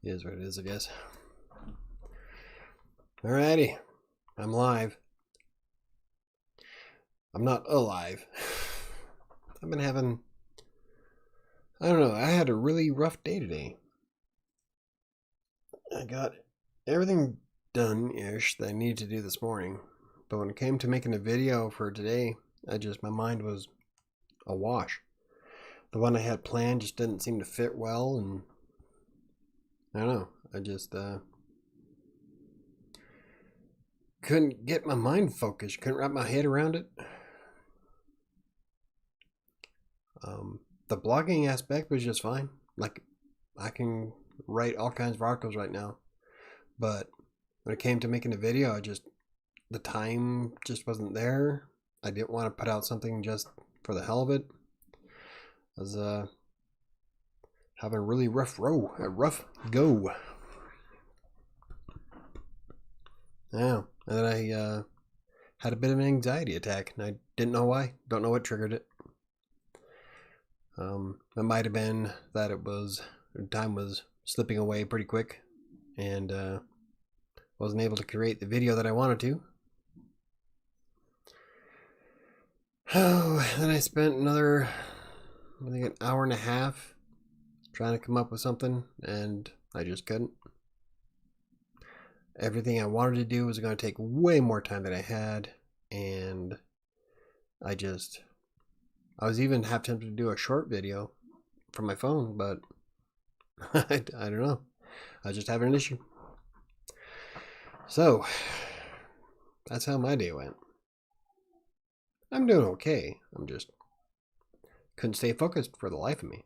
It is what it is, I guess. Alrighty. I'm live. I'm not alive. I've been having... I don't know. I had a really rough day today. I got everything done-ish that I needed to do this morning. But when it came to making a video for today, my mind was awash. The one I had planned just didn't seem to fit well, and I don't know. I just couldn't get my mind focused. Couldn't wrap my head around it. The blogging aspect was just fine. Like, I can write all kinds of articles right now. But when it came to making a video, the time just wasn't there. I didn't want to put out something just for the hell of it. I was having a really rough go. Yeah, and then I had a bit of an anxiety attack, and I didn't know why. Don't know what triggered it. It might have been that time was slipping away pretty quick, and wasn't able to create the video that I wanted to. Oh, then I spent another, I think, an hour and a half trying to come up with something, and I just couldn't. Everything I wanted to do was going to take way more time than I had, and I was even half tempted to do a short video from my phone, but I don't know. I was just having an issue. So, that's how my day went. I'm doing okay. I'm just couldn't stay focused for the life of me.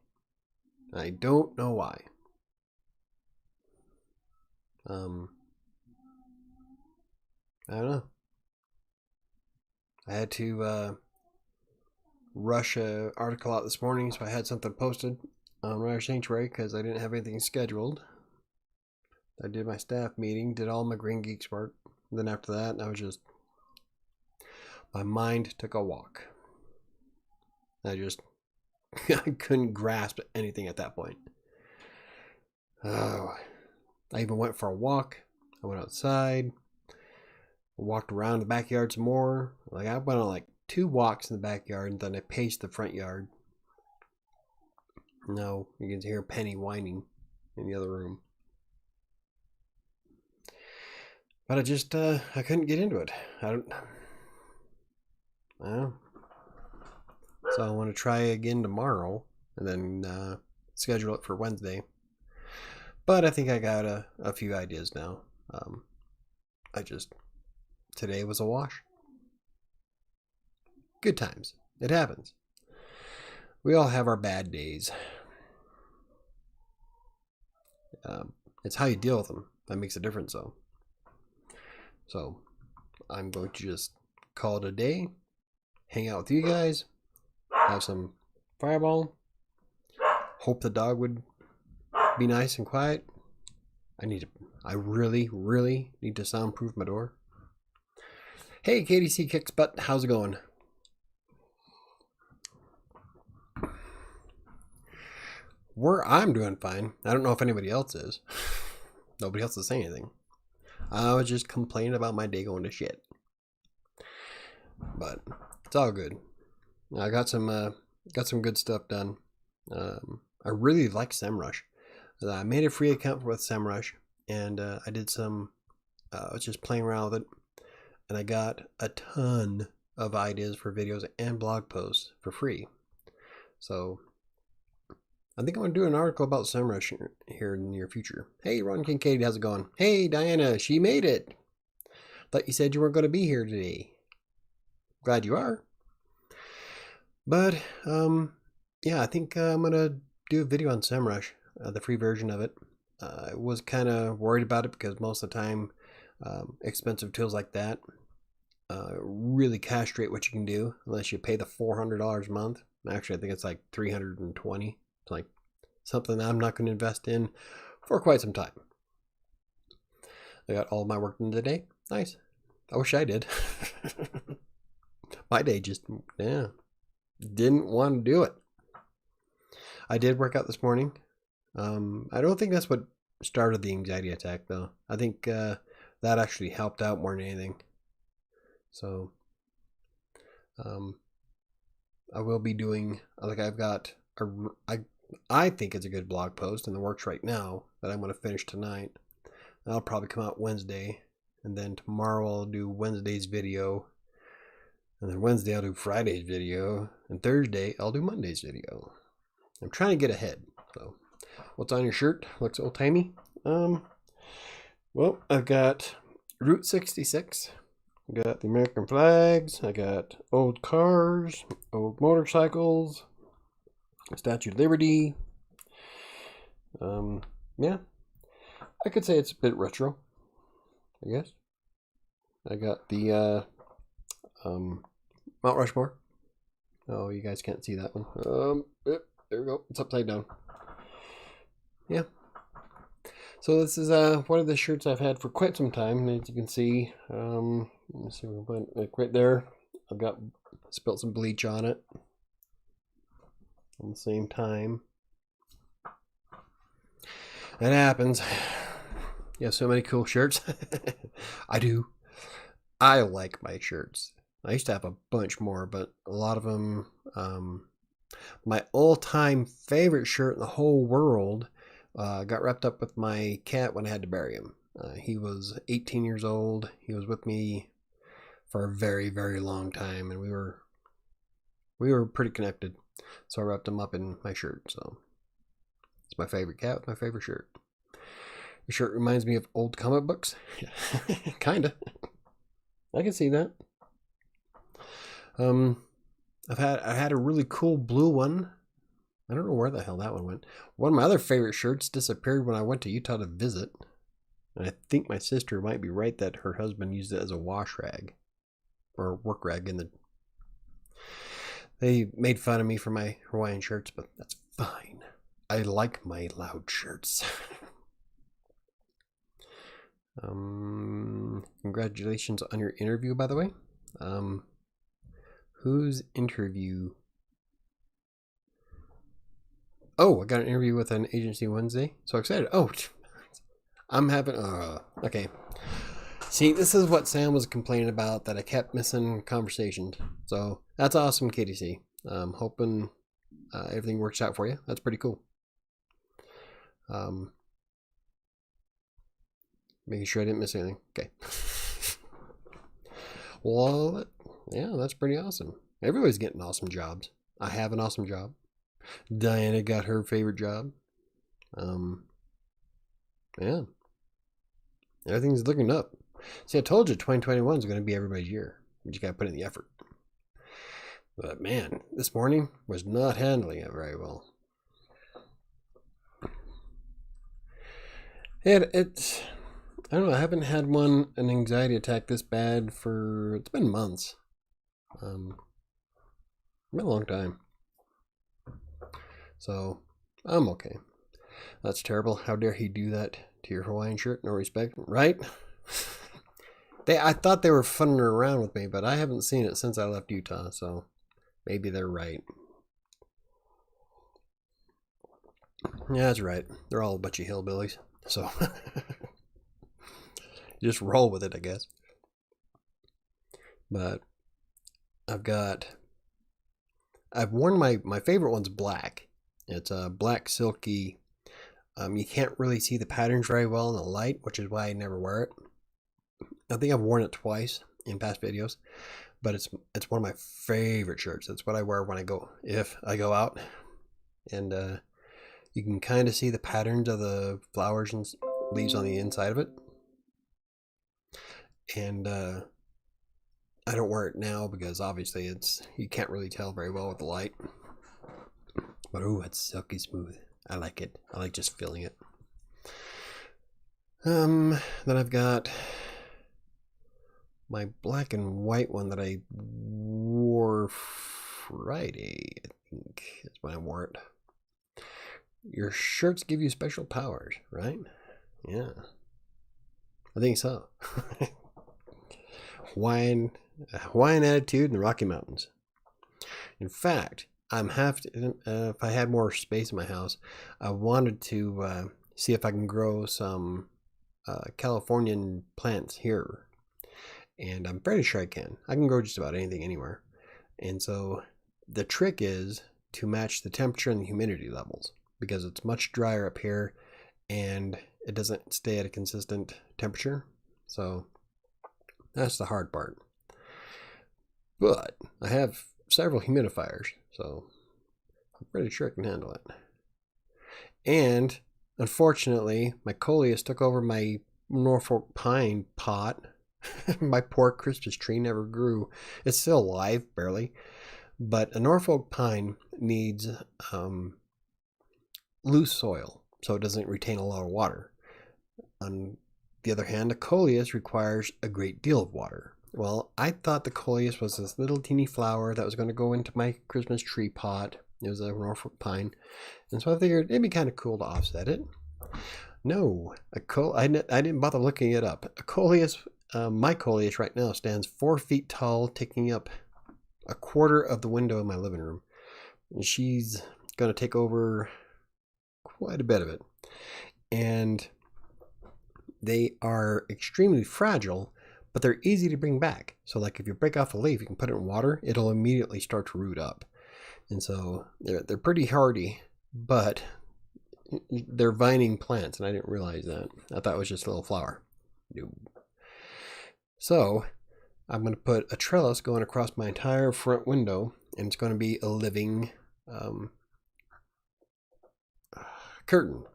I don't know why. I don't know. I had to rush an article out this morning, so I had something posted on WriterSanctuary because I didn't have anything scheduled. I did my staff meeting, did all my Green Geeks work. And then after that, my mind took a walk. I couldn't grasp anything at that point. Oh, I even went for a walk. I went outside, walked around the backyard some more. Like, I went on like 2 walks in the backyard, and then I paced the front yard. No, you can hear Penny whining in the other room. But I couldn't get into it. I don't know. So I want to try again tomorrow, and then schedule it for Wednesday. But I think I got a few ideas now. Today was a wash. Good times. It happens. We all have our bad days. It's how you deal with them that makes a difference, though. So I'm going to just call it a day, hang out with you guys, have some Fireball, hope the dog would be nice and quiet. I really, really need to soundproof my door. Hey, KDC Kicks Butt, how's it going? I'm doing fine. I don't know if anybody else is. Nobody else is saying anything. I was just complaining about my day going to shit. But it's all good. I got some good stuff done. I really like SEMrush. I made a free account with SEMrush, and I did some. I was just playing around with it, and I got a ton of ideas for videos and blog posts for free. So I think I'm going to do an article about SEMrush here in the near future. Hey, Ron Kincaid, how's it going? Hey, Diana, she made it. Thought you said you weren't going to be here today. Glad you are. But, yeah, I think I'm going to do a video on SEMrush, the free version of it. I was kind of worried about it because most of the time, expensive tools like that really castrate what you can do unless you pay the $400 a month. Actually, I think it's like $320. It's like something I'm not going to invest in for quite some time. I got all my work done today. Nice. I wish I did. My day just, didn't want to do it. I did work out this morning. I don't think that's what started the anxiety attack, though. I think that actually helped out more than anything. So I will be doing, like, I've got I think it's a good blog post in the works right now that I'm going to finish tonight. That'll probably come out Wednesday, and then tomorrow I'll do Wednesday's video, and then Wednesday I'll do Friday's video, and Thursday I'll do Monday's video. I'm trying to get ahead. So what's on your shirt? Looks old-timey. Well, I've got Route 66. I got the American flags. I got old cars, old motorcycles, Statue of Liberty. Yeah, I could say it's a bit retro, I guess. I got the Mount Rushmore. Oh, you guys can't see that one. There we go. It's upside down. Yeah. So this is one of the shirts I've had for quite some time. As you can see, let me see, like right there, I've got spilled some bleach on it. At the same time, it happens. You have so many cool shirts. I do. I like my shirts. I used to have a bunch more, but a lot of them. My all-time favorite shirt in the whole world got wrapped up with my cat when I had to bury him. He was 18 years old. He was with me for a very, very long time, and we were pretty connected. So I wrapped him up in my shirt. So it's my favorite cat with my favorite shirt. The shirt reminds me of old comic books. Kinda. I can see that. I had a really cool blue one. I don't know where the hell that one went. One of my other favorite shirts disappeared when I went to Utah to visit. And I think my sister might be right that her husband used it as a wash rag. Or work rag in the... They made fun of me for my Hawaiian shirts, but that's fine. I like my loud shirts. Congratulations on your interview, by the way. Whose interview? Oh, I got an interview with an agency Wednesday. So excited. Oh, I'm having... okay. See, this is what Sam was complaining about, that I kept missing conversations. So that's awesome, KDC. I'm hoping everything works out for you. That's pretty cool. Making sure I didn't miss anything. Okay. Well, yeah, that's pretty awesome. Everybody's getting awesome jobs. I have an awesome job. Diana got her favorite job. Yeah. Everything's looking up. See, I told you 2021 is going to be everybody's year. You just got to put in the effort. But man, this morning was not handling it very well. It's I don't know, I haven't had an anxiety attack this bad it's been months. Been a long time. So, I'm okay. That's terrible. How dare he do that to your Hawaiian shirt? No respect, right? I thought they were funning around with me, but I haven't seen it since I left Utah, so maybe they're right. Yeah, that's right. They're all a bunch of hillbillies, so just roll with it, I guess. But I've worn my favorite one's black. It's a black silky. You can't really see the patterns very well in the light, which is why I never wear it. I think I've worn it twice in past videos, but it's one of my favorite shirts. That's what I wear if I go out, and you can kind of see the patterns of the flowers and leaves on the inside of it. And I don't wear it now because obviously you can't really tell very well with the light. But ooh, it's silky smooth. I like it. I like just feeling it. Then I've got my black and white one that I wore Friday, I think is when I wore it. Your shirts give you special powers, right? Yeah. I think so. Hawaiian attitude in the Rocky Mountains. In fact, if I had more space in my house, I wanted to see if I can grow some Californian plants here. And I'm pretty sure I can. I can grow just about anything anywhere. And so the trick is to match the temperature and the humidity levels, because it's much drier up here and it doesn't stay at a consistent temperature. So that's the hard part. But I have several humidifiers, so I'm pretty sure I can handle it. And unfortunately, my coleus took over my Norfolk pine pot. My poor Christmas tree never grew. It's still alive, barely. But a Norfolk pine needs loose soil, so it doesn't retain a lot of water. On the other hand, a coleus requires a great deal of water. Well, I thought the coleus was this little teeny flower that was going to go into my Christmas tree pot. It was a Norfolk pine. And so I figured it'd be kind of cool to offset it. No, I didn't bother looking it up. A coleus, my coleus right now stands 4 feet tall, taking up a quarter of the window in my living room. And she's going to take over quite a bit of it. And they are extremely fragile, but they're easy to bring back. So like if you break off a leaf, you can put it in water, it'll immediately start to root up. And so they're pretty hardy, but they're vining plants, and I didn't realize that. I thought it was just a little flower. No. So I'm going to put a trellis going across my entire front window, and it's going to be a living curtain.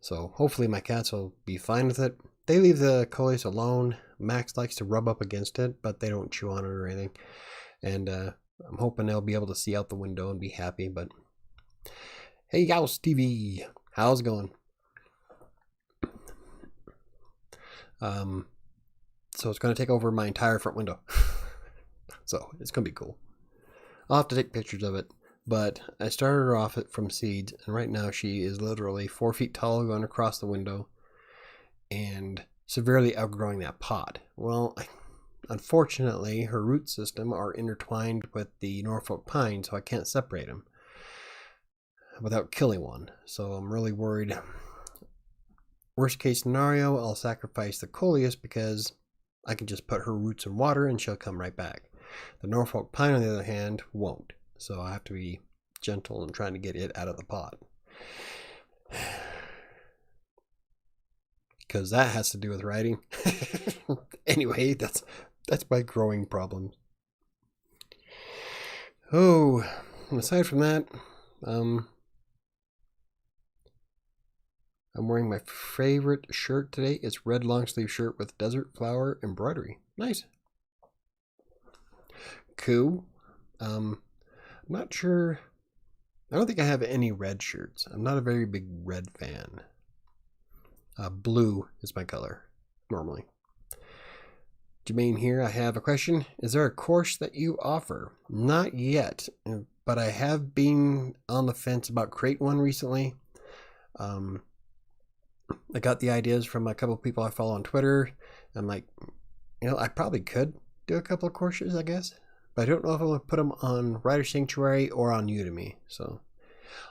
So hopefully my cats will be fine with it. They leave the coleus alone. Max likes to rub up against it, but they don't chew on it or anything. And I'm hoping they'll be able to see out the window and be happy. But hey, Gauss TV, how's it going? So it's going to take over my entire front window. So it's going to be cool. I'll have to take pictures of it. But I started her off from seeds, and right now she is literally 4 feet tall going across the window and severely outgrowing that pot. Well, unfortunately, her root system are intertwined with the Norfolk pine, so I can't separate them without killing one. So I'm really worried. Worst case scenario, I'll sacrifice the coleus because I can just put her roots in water and she'll come right back. The Norfolk pine, on the other hand, won't. So I have to be gentle in trying to get it out of the pot. Because that has to do with writing. Anyway, that's my growing problem. Oh, aside from that, I'm wearing my favorite shirt today. It's red long sleeve shirt with desert flower embroidery. Nice. Cool. I'm not sure. I don't think I have any red shirts. I'm not a very big red fan. Blue is my color, normally. Jermaine here, I have a question. Is there a course that you offer? Not yet, but I have been on the fence about creating one recently. I got the ideas from a couple of people I follow on Twitter. I'm like, I probably could do a couple of courses, I guess. But I don't know if I'm going to put them on WriterSanctuary or on Udemy. So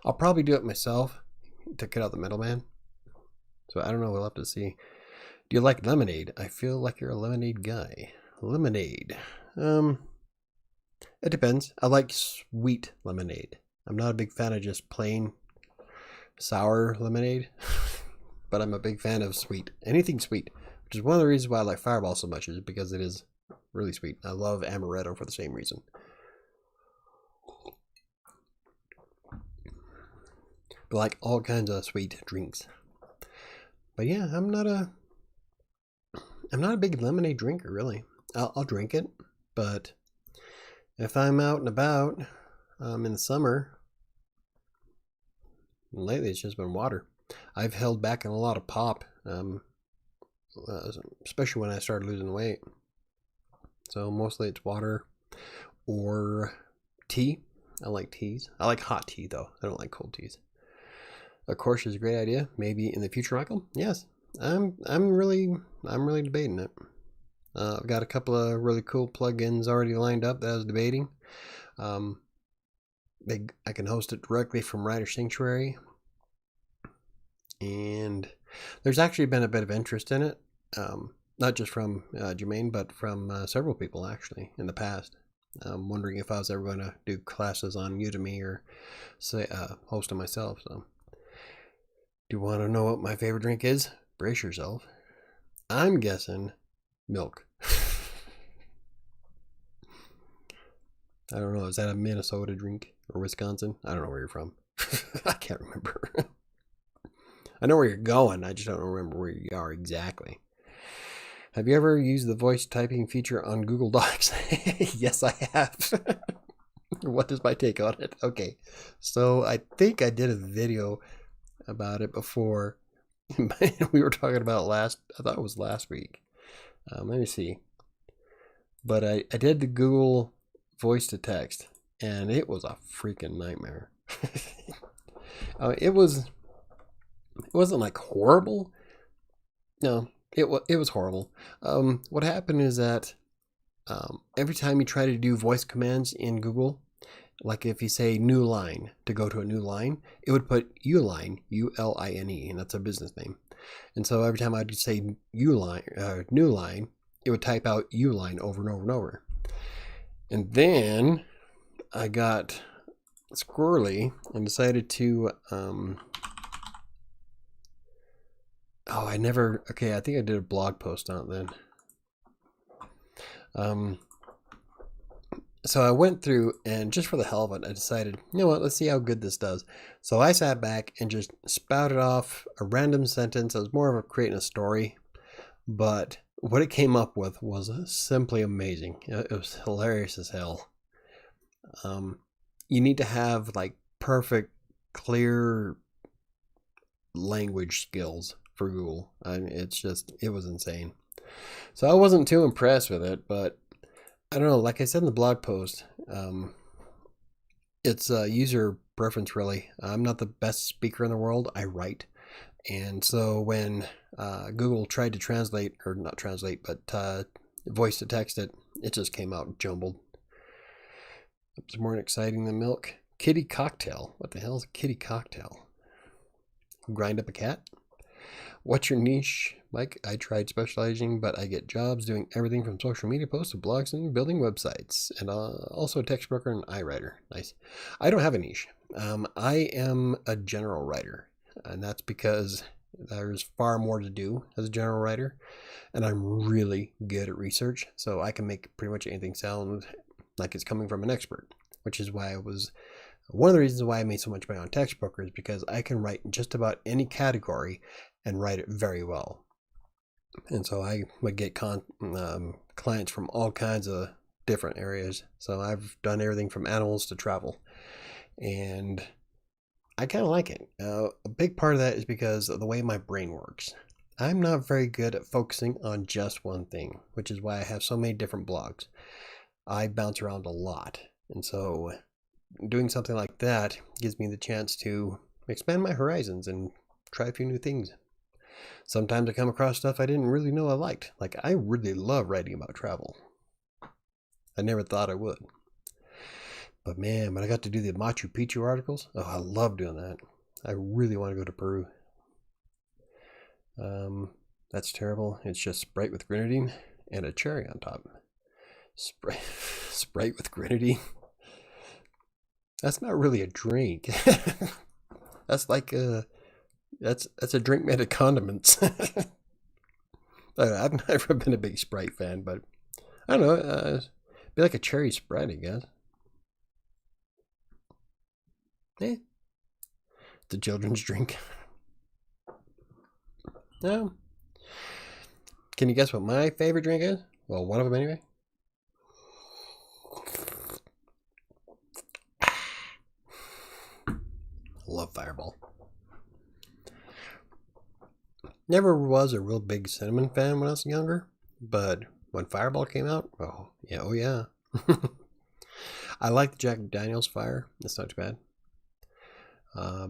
I'll probably do it myself to cut out the middleman. So I don't know. We'll have to see. Do you like lemonade? I feel like you're a lemonade guy. Lemonade. It depends. I like sweet lemonade. I'm not a big fan of just plain sour lemonade. But I'm a big fan of sweet. Anything sweet. Which is one of the reasons why I like Fireball so much, is because it is really sweet. I love amaretto for the same reason. But like all kinds of sweet drinks. But yeah, I'm not a big lemonade drinker, really. I'll drink it, but if I'm out and about in the summer, lately it's just been water. I've held back on a lot of pop, especially when I started losing weight. So mostly it's water or tea. I like teas. I like hot tea though. I don't like cold teas. Of course, is a great idea. Maybe in the future, Michael. Yes, I'm really debating it. I've got a couple of really cool plugins already lined up that I was debating. I can host it directly from WriterSanctuary. and there's actually been a bit of interest in it, not just from Jermaine, but from several people actually in the past. I'm wondering if I was ever going to do classes on Udemy or say host them myself. So, do you want to know what my favorite drink is? Brace yourself. I'm guessing milk. I don't know. Is that a Minnesota drink or Wisconsin? I don't know where you're from. I can't remember. I know where you're going. I just don't remember where you are exactly. Have you ever used the voice typing feature on Google Docs? Yes, I have. What is my take on it? Okay. So I think I did a video about it before. We were talking about I thought it was last week. Let me see. But I did the Google voice to text, and it was a freaking nightmare. It wasn't like horrible. No, it was horrible. What happened is that every time you try to do voice commands in Google, like if you say new line to go to a new line, it would put Uline, Uline, and that's a business name. And so every time I'd say Uline, new line, it would type out Uline over and over and over. And then I got squirrely and decided to I think I did a blog post on it then. So I went through, and just for the hell of it, I decided, you know what, let's see how good this does. So I sat back and just spouted off a random sentence. I was more of creating a story, but what it came up with was simply amazing. It was hilarious as hell. You need to have like perfect, clear language skills for Google. It was insane. So I wasn't too impressed with it, but I don't know, like I said in the blog post, it's user preference really. I'm not the best speaker in the world, I write. And so when Google tried to translate, or not translate, but voice to text it, it just came out jumbled. It's more exciting than milk. Kitty cocktail. What the hell is a kitty cocktail? Grind up a cat? What's your niche, Mike? I tried specializing, but I get jobs doing everything from social media posts to blogs and building websites, and also a text broker and iWriter. Nice. I don't have a niche. I am a general writer, and that's because there's far more to do as a general writer, and I'm really good at research, so I can make pretty much anything sound like it's coming from an expert, which is why one of the reasons why I made so much money on text broker is because I can write in just about any category and write it very well. And so I would get clients from all kinds of different areas. So I've done everything from animals to travel, and I kind of like it. A big part of that is because of the way my brain works. I'm not very good at focusing on just one thing, which is why I have so many different blogs. I bounce around a lot, and so doing something like that gives me the chance to expand my horizons and try a few new things. Sometimes I come across stuff I didn't really know I liked. Like, I really love writing about travel. I never thought I would. But man, when I got to do the Machu Picchu articles, oh, I love doing that. I really want to go to Peru. That's terrible. It's just Sprite with grenadine and a cherry on top. Sprite with grenadine? That's not really a drink. That's like that's a drink made of condiments. I've never been a big Sprite fan, but I don't know. Be like a cherry Sprite, I guess. It's a children's drink. No. Can you guess what my favorite drink is? Well, one of them anyway. Love Fireball. Never was a real big cinnamon fan when I was younger, but when Fireball came out, oh yeah. I like the Jack Daniel's Fire. That's not too bad.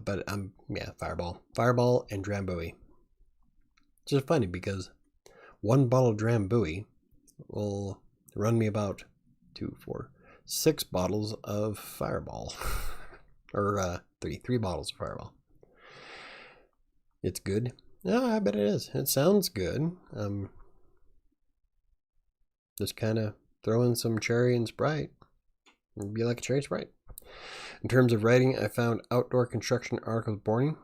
But Fireball and Drambuie. It's just funny because one bottle of Drambuie will run me about 6 bottles of Fireball. Or three bottles of Fireball. It's good. Yeah, I bet it is. It sounds good. Just kind of throw in some cherry and Sprite. It'd be like a cherry Sprite. In terms of writing, I found outdoor construction articles boring.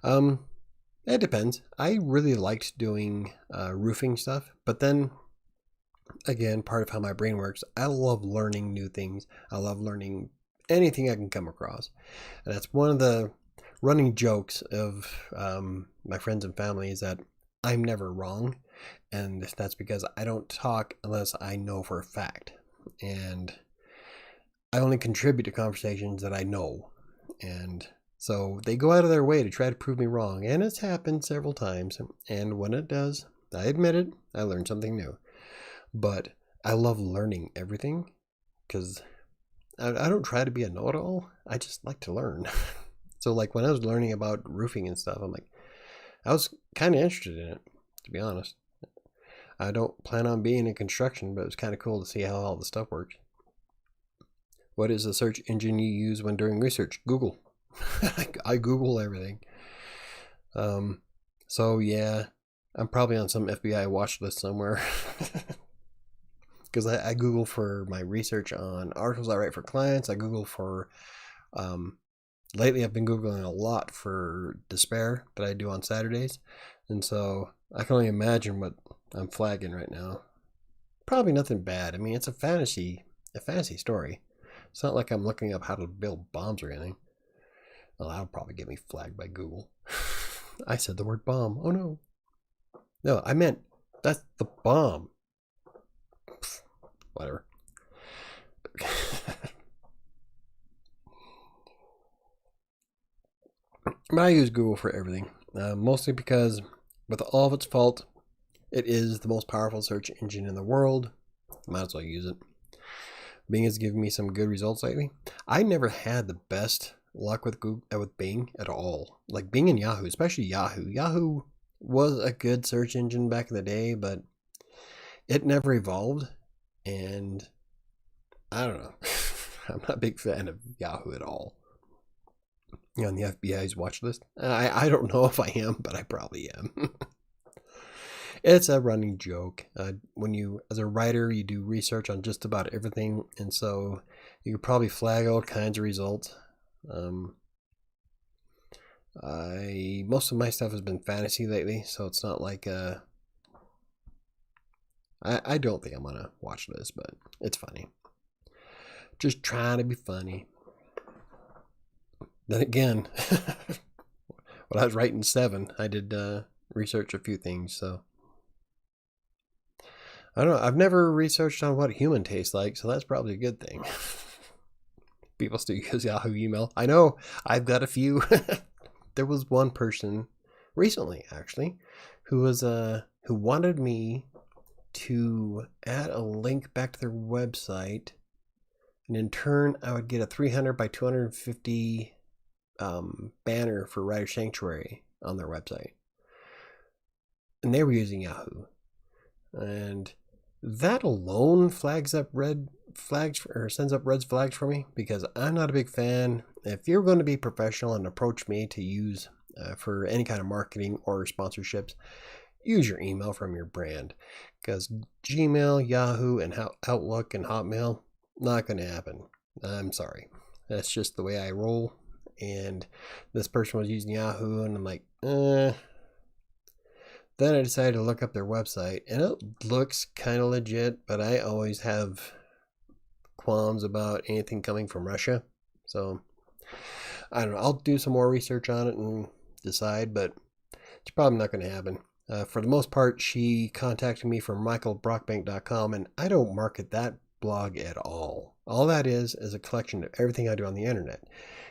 It depends. I really liked doing roofing stuff, but then again, part of how my brain works, I love learning new things. I love learning anything I can come across. And that's one of the running jokes of my friends and family is that I'm never wrong. And that's because I don't talk unless I know for a fact. And I only contribute to conversations that I know. And so they go out of their way to try to prove me wrong. And it's happened several times. And when it does, I admit it, I learned something new. But I love learning everything because I don't try to be a know-it-all. I just like to learn. So like when I was learning about roofing and stuff, I'm like, I was kind of interested in it, to be honest. I don't plan on being in construction, but it was kind of cool to see how all the stuff works. What is the search engine you use when doing research? Google. I Google everything. So yeah, I'm probably on some FBI watch list somewhere. Because I Google for my research on articles I write for clients. I Google for, lately I've been Googling a lot for Despair that I do on Saturdays. And so I can only imagine what I'm flagging right now. Probably nothing bad. I mean, it's a fantasy story. It's not like I'm looking up how to build bombs or anything. Well, that'll probably get me flagged by Google. I said the word bomb. Oh no. No, I meant that's the bomb. Whatever. But I use Google for everything. Mostly because with all of its fault, it is the most powerful search engine in the world. Might as well use it. Bing has given me some good results lately. I never had the best luck with Google, with Bing at all. Like Bing and Yahoo, especially Yahoo. Yahoo was a good search engine back in the day, but it never evolved. And I don't know. I'm not a big fan of Yahoo at all. You know, on the FBI's watch list. I don't know if I am, but I probably am. It's a running joke. When you, as a writer, you do research on just about everything, and so you could probably flag all kinds of results. Most of my stuff has been fantasy lately, so it's not like I don't think I'm on a watch list, but it's funny. Just trying to be funny. Then again, when I was writing 7, I did research a few things, so I don't know. I've never researched on what human tastes like, so that's probably a good thing. People still use Yahoo email. I know. I've got a few. There was one person recently, actually, who wanted me to add a link back to their website, and in turn, I would get a 300 by 250 banner for WriterSanctuary on their website. And they were using Yahoo. And that alone flags up red flags, or sends up red flags for me, because I'm not a big fan. If you're going to be professional and approach me to use for any kind of marketing or sponsorships, use your email from your brand, because Gmail, Yahoo, and Outlook and Hotmail, not going to happen. I'm sorry. That's just the way I roll. And this person was using Yahoo, and I'm like, Then I decided to look up their website, and it looks kind of legit, but I always have qualms about anything coming from Russia. So I don't know. I'll do some more research on it and decide, but it's probably not going to happen. For the most part, she contacted me from michaelbrockbank.com, and I don't market that blog at all. All that is a collection of everything I do on the internet.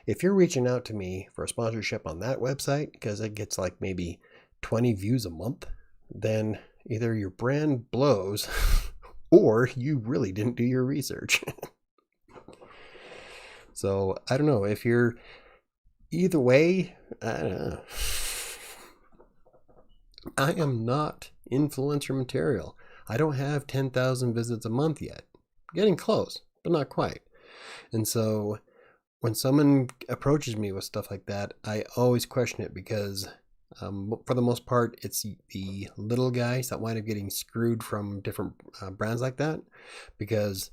If you're reaching out to me for a sponsorship on that website, because it gets like maybe 20 views a month, then either your brand blows or you really didn't do your research. So I don't know if you're either way. I don't know. I am not influencer material. I don't have 10,000 visits a month yet. Getting close, but not quite. And so when someone approaches me with stuff like that, I always question it, because For the most part, it's the little guys that wind up getting screwed from different brands like that, because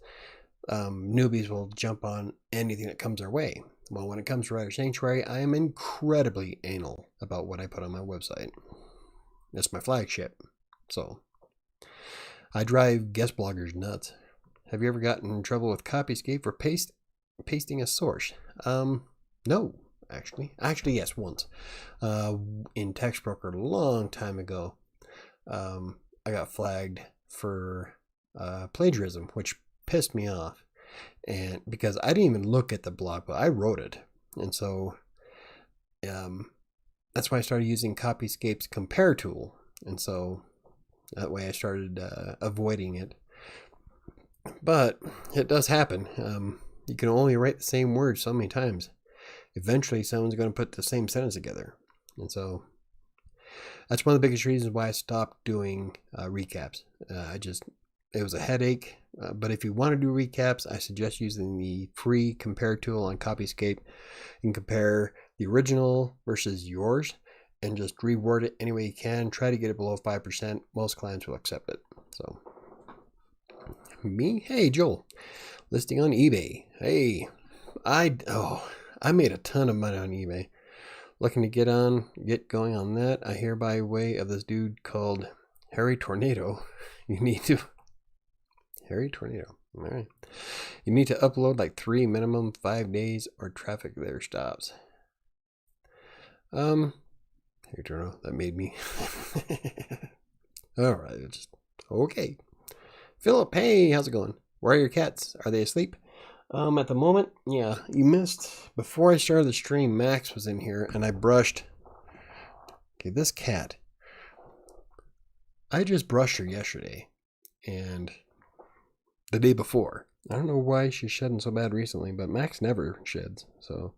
newbies will jump on anything that comes their way. Well, when it comes to WriterSanctuary, I am incredibly anal about what I put on my website. It's my flagship. So I drive guest bloggers nuts. Have you ever gotten in trouble with Copyscape for pasting a source? No, actually. Actually, yes, once. In TextBroker a long time ago, I got flagged for plagiarism, which pissed me off. And because I didn't even look at the blog, but I wrote it. And so that's why I started using Copyscape's compare tool. And so that way I started avoiding it. But it does happen. You can only write the same words so many times. Eventually someone's going to put the same sentence together. And so that's one of the biggest reasons why I stopped doing recaps. It was a headache. But if you want to do recaps, I suggest using the free compare tool on Copyscape. You can compare the original versus yours and just reword it any way you can. Try to get it below 5%. Most clients will accept it. So, me? Hey, Joel. Listing on eBay. Hey, I made a ton of money on eBay. Looking to get going on that. I hear by way of this dude called Harry Tornado. Harry Tornado. All right. You need to upload like 3 minimum 5 days or traffic there stops. Harry Tornado, that made me. All right. Okay. Philip, hey, how's it going? Where are your cats? Are they asleep? At the moment, yeah. You missed, before I started the stream, Max was in here and I brushed. Okay, this cat. I just brushed her yesterday. And the day before. I don't know why she's shedding so bad recently, but Max never sheds, so.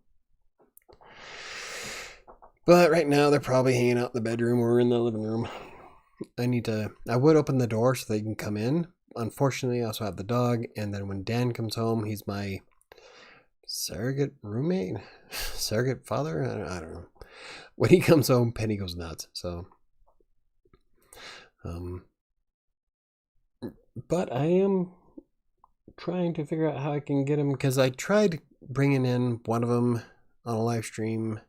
But right now they're probably hanging out in the bedroom or in the living room. I would open the door so they can come in. Unfortunately, I also have the dog, and then when Dan comes home, he's my surrogate roommate? Surrogate father? I don't know. When he comes home, Penny goes nuts, so. But I am trying to figure out how I can get him, because I tried bringing in one of them on a live stream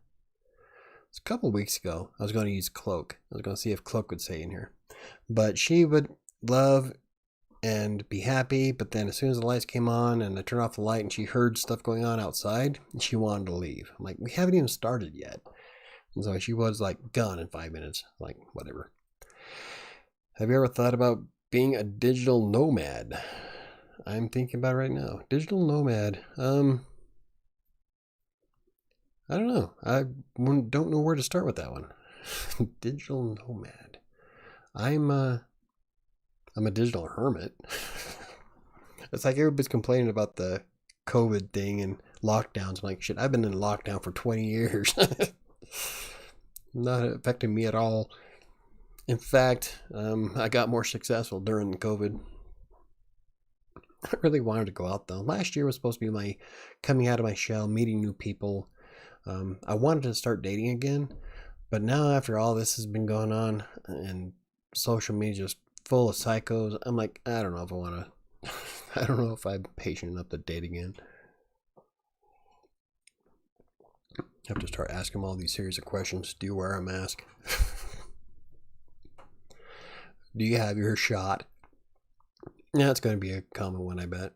a couple weeks ago. I was going to use Cloak. I was going to see if Cloak would stay in here, but she would love and be happy, but then as soon as the lights came on and I turned off the light and she heard stuff going on outside, she wanted to leave. I'm like, we haven't even started yet. And so she was like gone in 5 minutes. Like, whatever. Have you ever thought about being a digital nomad? I'm thinking about it right now. Digital nomad. I don't know. I don't know where to start with that one. Digital nomad. I'm a digital hermit. It's like everybody's complaining about the COVID thing and lockdowns. I'm like, shit, I've been in lockdown for 20 years. Not affecting me at all. In fact, I got more successful during COVID. I really wanted to go out though. Last year was supposed to be my coming out of my shell, meeting new people. I wanted to start dating again, but now after all this has been going on and social media just full of psychos, I'm like, I don't know if I want to. I don't know if I'm patient enough to date again. I have to start asking them all these series of questions. Do you wear a mask? Do you have your shot? Yeah, it's going to be a common one, I bet.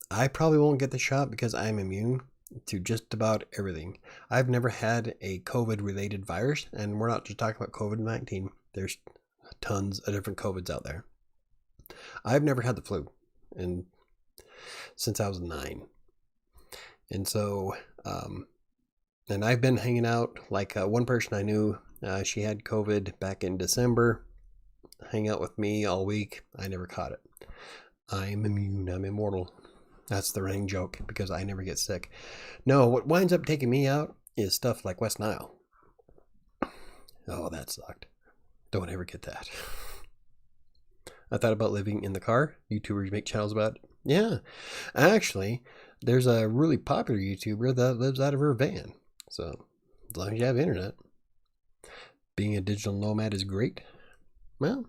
I probably won't get the shot because I'm immune to just about everything. I've never had a COVID-related virus, and we're not just talking about COVID-19. There's tons of different COVIDs out there. I've never had the flu, and since I was 9. And so, and I've been hanging out, like one person I knew, she had COVID back in December, hang out with me all week. I never caught it. I'm immune. I'm immortal. That's the running joke because I never get sick. No, what winds up taking me out is stuff like West Nile. Oh, that sucked. Don't ever get that. I thought about living in the car. YouTubers make channels about it. Yeah. Actually, there's a really popular YouTuber that lives out of her van. So as long as you have internet. Being a digital nomad is great. Well,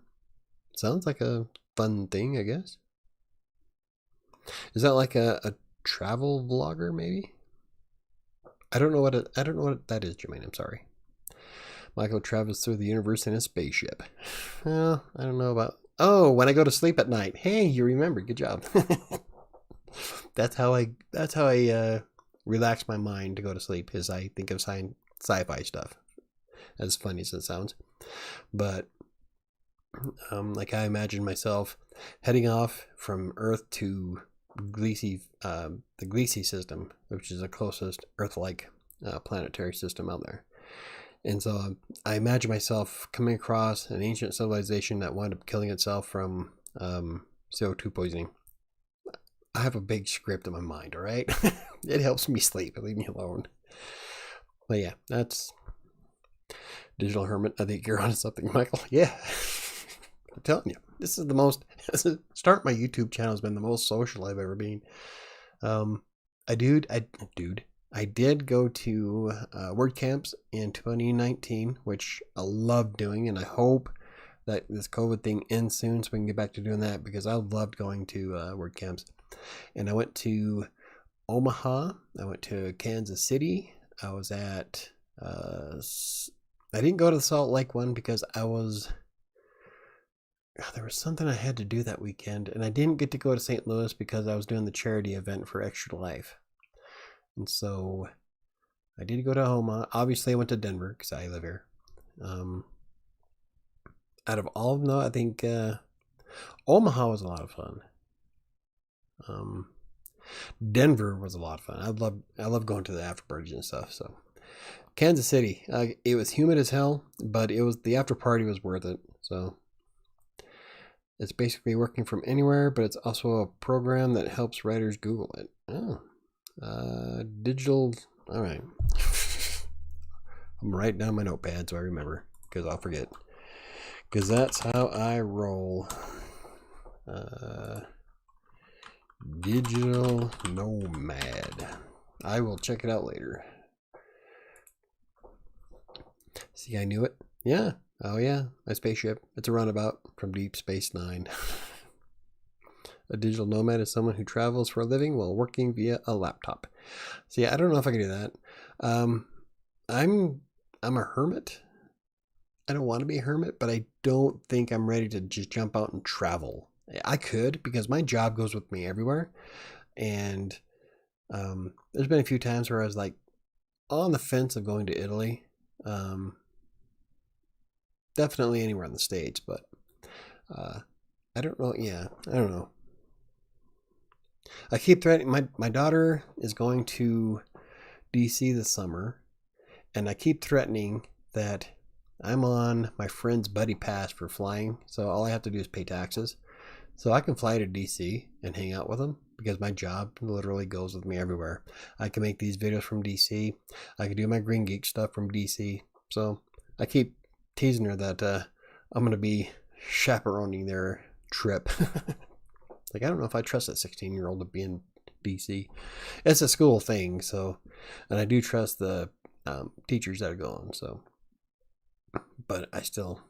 sounds like a fun thing, I guess. Is that like a travel vlogger, maybe? I don't know what that is, Jermaine. I'm sorry. Michael travels through the universe in a spaceship. Well, I don't know about. Oh, when I go to sleep at night. Hey, you remember? Good job. That's how I relax my mind to go to sleep. Is I think of sci-fi stuff. As funny as it sounds, but like I imagine myself heading off from Earth to the Gliese system, which is the closest Earth-like planetary system out there. And so I imagine myself coming across an ancient civilization that wound up killing itself from CO2 poisoning. I have a big script in my mind, all right? It helps me sleep. Leave me alone. But yeah, that's Digital Hermit. I think you're on something, Michael. Yeah. I'm telling you, this is the most, start my YouTube channel has been the most social I've ever been. I did go to WordCamps in 2019, which I love doing, and I hope that this COVID thing ends soon so we can get back to doing that, because I loved going to WordCamps. And I went to Omaha, I went to Kansas City, I was at, I didn't go to the Salt Lake one because there was something I had to do that weekend, and I didn't get to go to St. Louis because I was doing the charity event for Extra Life. And so I did go to Omaha. Obviously, I went to Denver because I live here. Out of all of them, though, I think Omaha was a lot of fun. Denver was a lot of fun. I love going to the after parties and stuff. So Kansas City, it was humid as hell, but the after party was worth it. So it's basically working from anywhere, but it's also a program that helps writers Google it. Oh, digital. All right. I'm writing down my notepad so I remember, because I'll forget. Because that's how I roll. Digital nomad. I will check it out later. See, I knew it. Yeah. Oh yeah, my spaceship. It's a runabout from Deep Space Nine. A digital nomad is someone who travels for a living while working via a laptop. See, I don't know if I can do that. I'm a hermit. I don't want to be a hermit, but I don't think I'm ready to just jump out and travel. I could, because my job goes with me everywhere. And there's been a few times where I was like on the fence of going to Italy. Definitely anywhere in the States, but I don't know. Yeah, I don't know. I keep threatening. My daughter is going to DC this summer, and I keep threatening that I'm on my friend's buddy pass for flying, so all I have to do is pay taxes. So I can fly to DC and hang out with them, because my job literally goes with me everywhere. I can make these videos from DC. I can do my Green Geek stuff from DC. So I keep teasing her that I'm going to be chaperoning their trip. Like, I don't know if I trust that 16-year-old to be in DC. It's a school thing, so, and I do trust the teachers that are going. So, but I'm still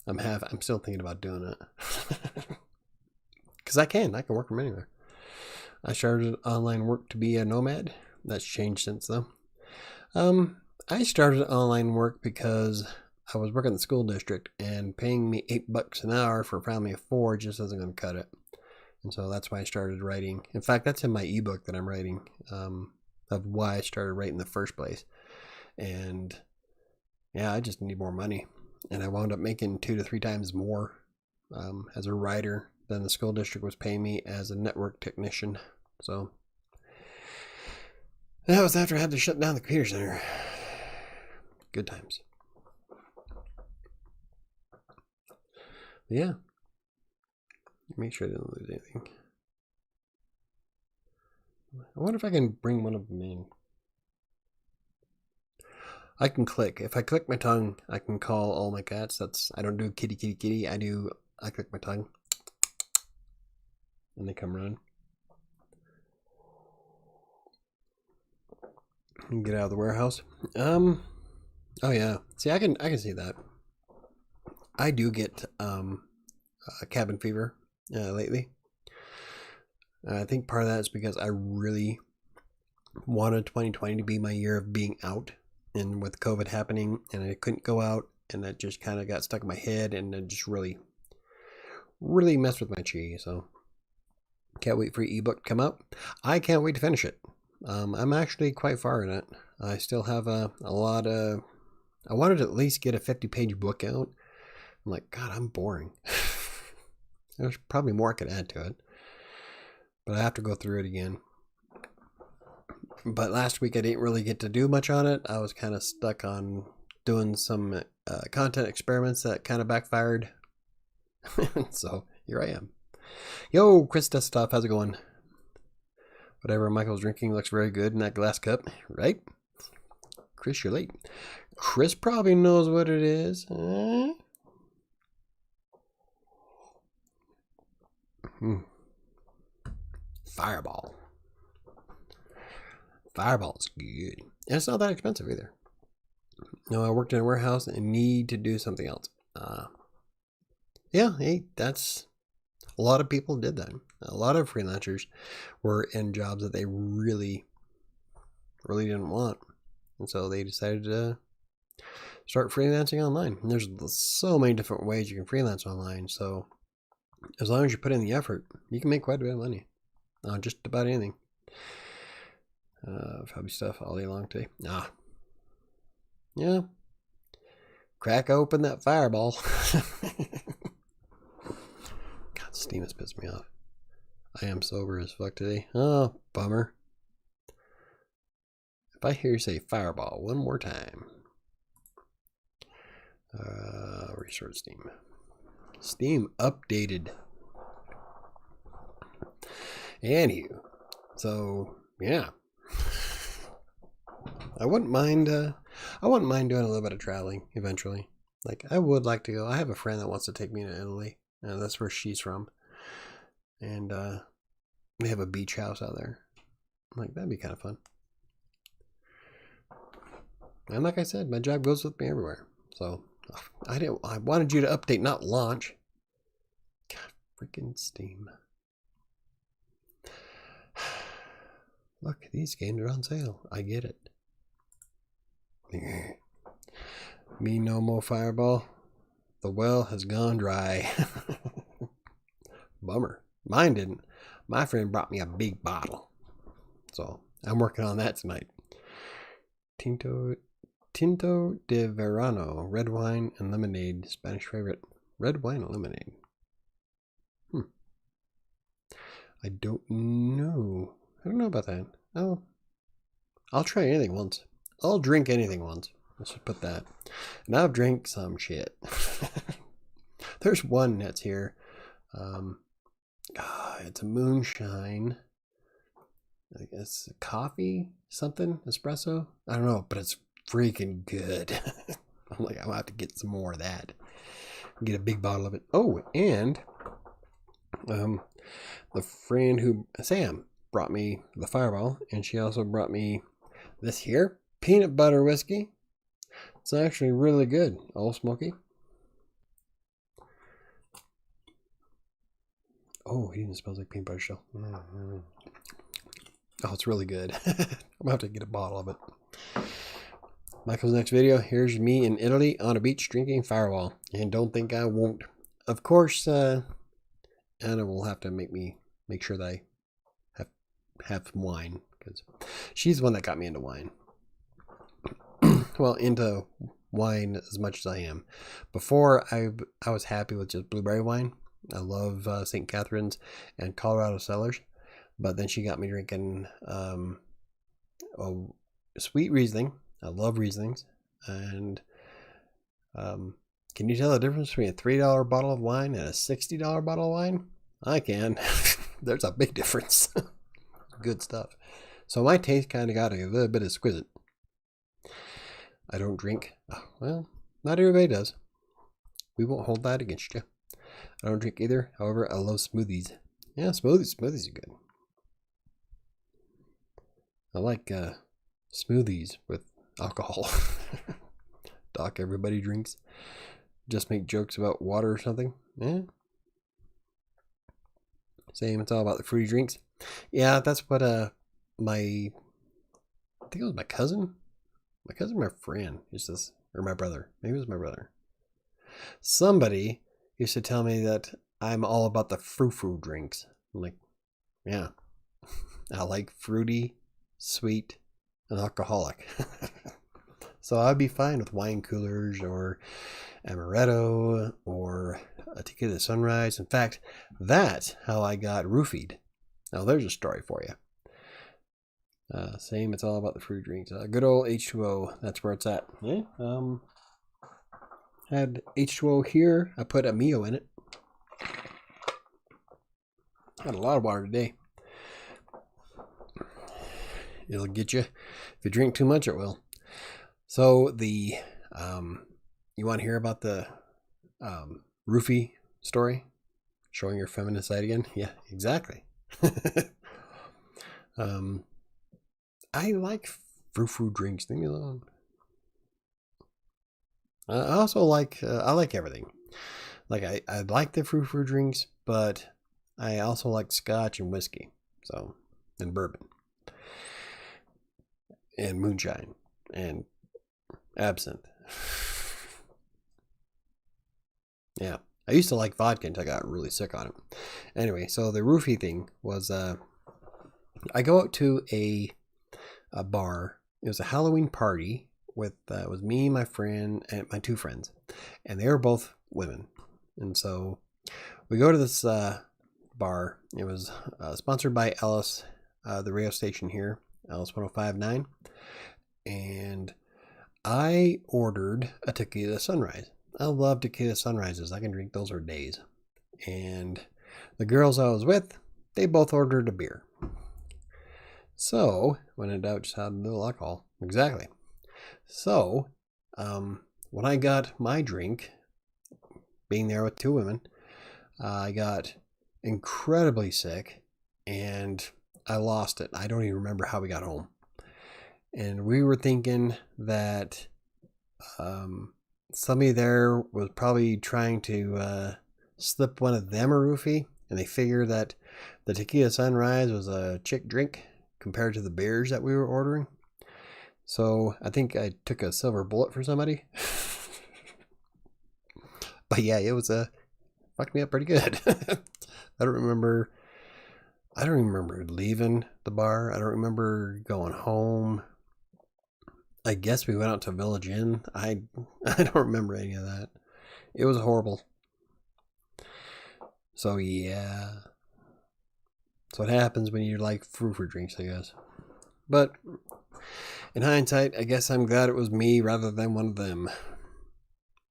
thinking about doing it. Because I can work from anywhere. I started online work to be a nomad. That's changed since though. I started online work because I was working in the school district, and paying me $8 an hour for a family of 4 just isn't going to cut it. And so that's why I started writing. In fact, that's in my ebook that I'm writing, of why I started writing in the first place. And yeah, I just need more money. And I wound up making 2 to 3 times more as a writer than the school district was paying me as a network technician. So that was after I had to shut down the computer center. Good times. Yeah. Make sure I didn't lose anything. I wonder if I can bring one of them in. I can click. If I click my tongue, I can call all my cats. I don't do kitty, kitty, kitty. I click my tongue. And they come run. And get out of the warehouse. Oh yeah. See, I can see that. I do get cabin fever lately. I think part of that is because I really wanted 2020 to be my year of being out, and with COVID happening, and I couldn't go out, and that just kind of got stuck in my head, and it just really messed with my chi. So can't wait for ebook to come out. I can't wait to finish it. I'm actually quite far in it. I still have a lot of. I wanted to at least get a 50-page book out. I'm like, God, I'm boring. There's probably more I could add to it, but I have to go through it again. But last week I didn't really get to do much on it. I was kind of stuck on doing some content experiments that kind of backfired. So here I am. Yo, Krista stuff, how's it going? Whatever Michael's drinking looks very good in that glass cup, right? Chris, you're late. Chris probably knows what it is. Fireball. Fireball's good. And it's not that expensive either. No, I worked in a warehouse and need to do something else. Yeah, hey, that's a lot of people did that. A lot of freelancers were in jobs that they really didn't want. And so they decided to start freelancing online. And there's so many different ways you can freelance online. So as long as you put in the effort, you can make quite a bit of money on just about anything. Hobby stuff all day long today. Yeah. Crack open that fireball. God, steam has pissed me off. I am sober as fuck today. Oh, bummer. If I hear you say fireball one more time. Restart Steam. Steam updated. Anywho. So, yeah. I wouldn't mind doing a little bit of traveling eventually. Like, I would like to go. I have a friend that wants to take me to Italy, and that's where she's from. And they have a beach house out there. I'm like, that'd be kind of fun. And like I said, my job goes with me everywhere. So I wanted you to update, not launch. God, freaking Steam. Look, these games are on sale. I get it. Me no more fireball. The well has gone dry. Bummer. Mine didn't. My friend brought me a big bottle. So I'm working on that tonight. Tinto de Verano. Red wine and lemonade. Spanish favorite. Red wine and lemonade. I don't know. I don't know about that. Oh, I'll try anything once. I'll drink anything once. Let's just put that. And I've drank some shit. There's one that's here. It's a moonshine. I guess coffee, something, espresso. I don't know, but it's freaking good. I'm like, I'll have to get some more of that. Get a big bottle of it. Oh, and the friend who Sam brought me the Fireball, and she also brought me this here peanut butter whiskey. It's actually really good. Old Smoky. Oh, it even smells like peanut butter shell. Oh, it's really good. I'm gonna have to get a bottle of it. Michael's next video. Here's me in Italy on a beach drinking Fireball, and don't think I won't. Of course, Anna will have to make sure that I have wine, because she's the one that got me into wine. Well, into wine as much as I am. Before, I was happy with just blueberry wine. I love St. Catherine's and Colorado Cellars. But then she got me drinking sweet Riesling. I love Rieslings. And can you tell the difference between a $3 bottle of wine and a $60 bottle of wine? I can. There's a big difference. Good stuff. So my taste kind of got a little bit exquisite. I don't drink. Well, not everybody does. We won't hold that against you. I don't drink either. However, I love smoothies. Yeah, smoothies are good. I like smoothies with alcohol. Doc everybody drinks. Just make jokes about water or something. Yeah. Same, it's all about the fruity drinks. Yeah, that's what I think it was my cousin. My friend used to, or my brother. Maybe it was my brother. Somebody used to tell me that I'm all about the frou-frou drinks. I'm like, yeah. I like fruity, sweet, and alcoholic. So I'd be fine with wine coolers or amaretto or a tequila sunrise. In fact, that's how I got roofied. Now there's a story for you. Same, it's all about the fruit drinks. Good old H2O, that's where it's at. Yeah. Had H2O here. I put a Mio in it. Got a lot of water today. It'll get you. If you drink too much, it will. So the, you want to hear about the roofie story? Showing your feminine side again? Yeah, exactly. I like frou-frou drinks. Leave me alone. I also like, I like everything. Like I like the frou-frou drinks, but I also like scotch and whiskey. So, and bourbon. And moonshine. And absinthe. Yeah. I used to like vodka until I got really sick on it. Anyway, so the roofie thing was, I go out to a bar. It was a Halloween party with, it was me, my friend, and my two friends. And they were both women. And so we go to this bar. It was sponsored by Ellis, the radio station here, Ellis 105.9. And I ordered a tequila sunrise. I love tequila sunrises. I can drink those for days. And the girls I was with, they both ordered a beer. So, when in doubt, just had a little alcohol. Exactly. So, when I got my drink, being there with two women, I got incredibly sick and I lost it. I don't even remember how we got home. And we were thinking that somebody there was probably trying to slip one of them a roofie, and they figured that the tequila sunrise was a chick drink compared to the beers that we were ordering. So I think I took a silver bullet for somebody. But yeah, it was fucked me up pretty good. I don't remember leaving the bar. I don't remember going home. I guess we went out to Village Inn. I don't remember any of that. It was horrible. So yeah. So what happens when you like frou-frou drinks, I guess. But in hindsight, I guess I'm glad it was me rather than one of them.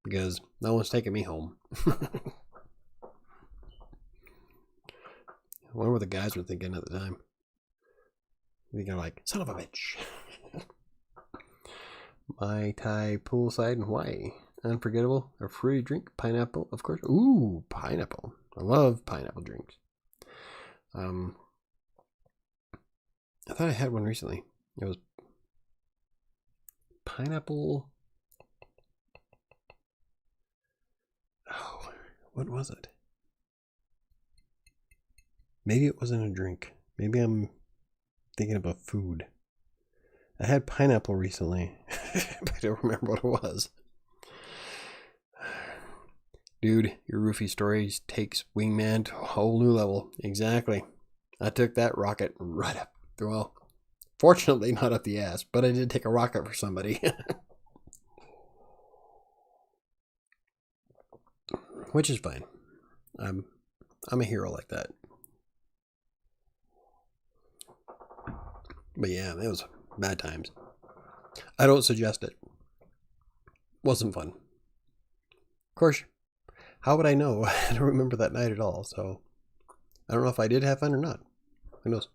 Because no one's taking me home. I wonder what the guys were thinking at the time. They're like, son of a bitch. Mai Tai poolside in Hawaii. Unforgettable. A fruity drink. Pineapple, of course. Ooh, pineapple. I love pineapple drinks. I thought I had one recently. It was pineapple. Oh, what was it? Maybe it wasn't a drink. Maybe I'm thinking about food. I had pineapple recently, but I don't remember what it was. Dude, your roofie stories takes Wingman to a whole new level. Exactly. I took that rocket right up. Well, fortunately not up the ass, but I did take a rocket for somebody. Which is fine. I'm a hero like that. But yeah, it was bad times. I don't suggest it. Wasn't fun. Of course, how would I know? I don't remember that night at all, so I don't know if I did have fun or not. Who knows?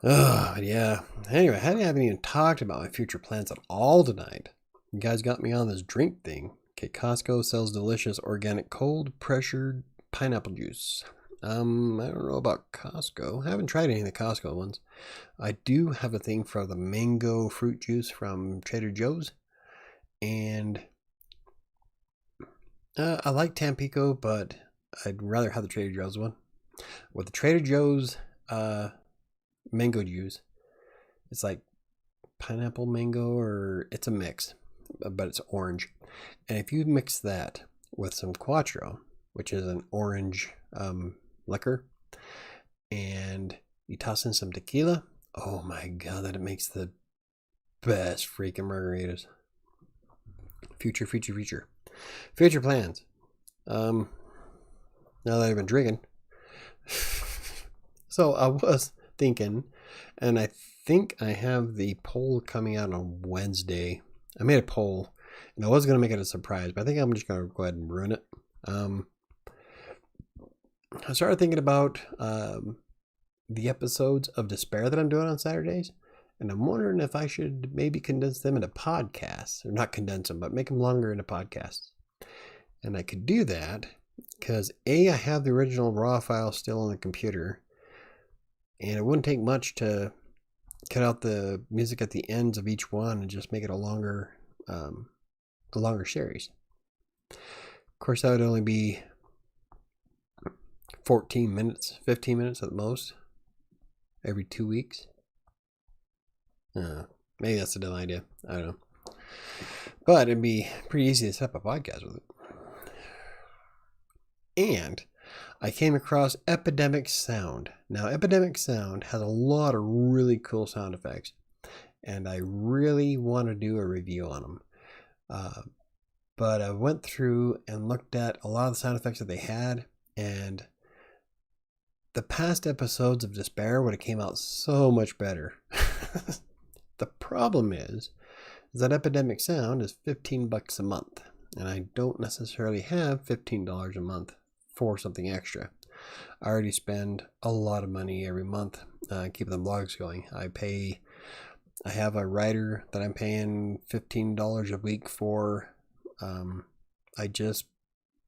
Yeah. Anyway, I haven't even talked about my future plans at all tonight. You guys got me on this drink thing. Okay, Costco sells delicious organic cold pressured pineapple juice. I don't know about Costco. I haven't tried any of the Costco ones. I do have a thing for the mango fruit juice from Trader Joe's. And I like Tampico, but I'd rather have the Trader Joe's one. With the Trader Joe's mango juice, it's like pineapple mango, or it's a mix, but it's orange. And if you mix that with some Quattro, which is an orange liquor, and you toss in some tequila, oh my god, that it makes the best freaking margaritas. Future plans. Now that I've been drinking, so I was thinking, and I think I have the poll coming out on Wednesday. I made a poll, and I was going to make it a surprise, but I think I'm just going to go ahead and ruin it. I started thinking about the episodes of Despair that I'm doing on Saturdays, and I'm wondering if I should maybe condense them into podcasts, or not condense them, but make them longer into podcasts. And I could do that because I have the original raw file still on the computer, and it wouldn't take much to cut out the music at the ends of each one and just make it a longer series. Of course, that would only be 14 minutes, 15 minutes at the most, every 2 weeks. Maybe that's a dumb idea. I don't know. But it'd be pretty easy to set up a podcast with it. And I came across Epidemic Sound. Now, Epidemic Sound has a lot of really cool sound effects, and I really want to do a review on them. But I went through and looked at a lot of the sound effects that they had, and the past episodes of Despair would have came out so much better. The problem is that Epidemic Sound is $15 a month, and I don't necessarily have $15 a month for something extra. I already spend a lot of money every month keeping the blogs going. I have a writer that I'm paying $15 a week for. I just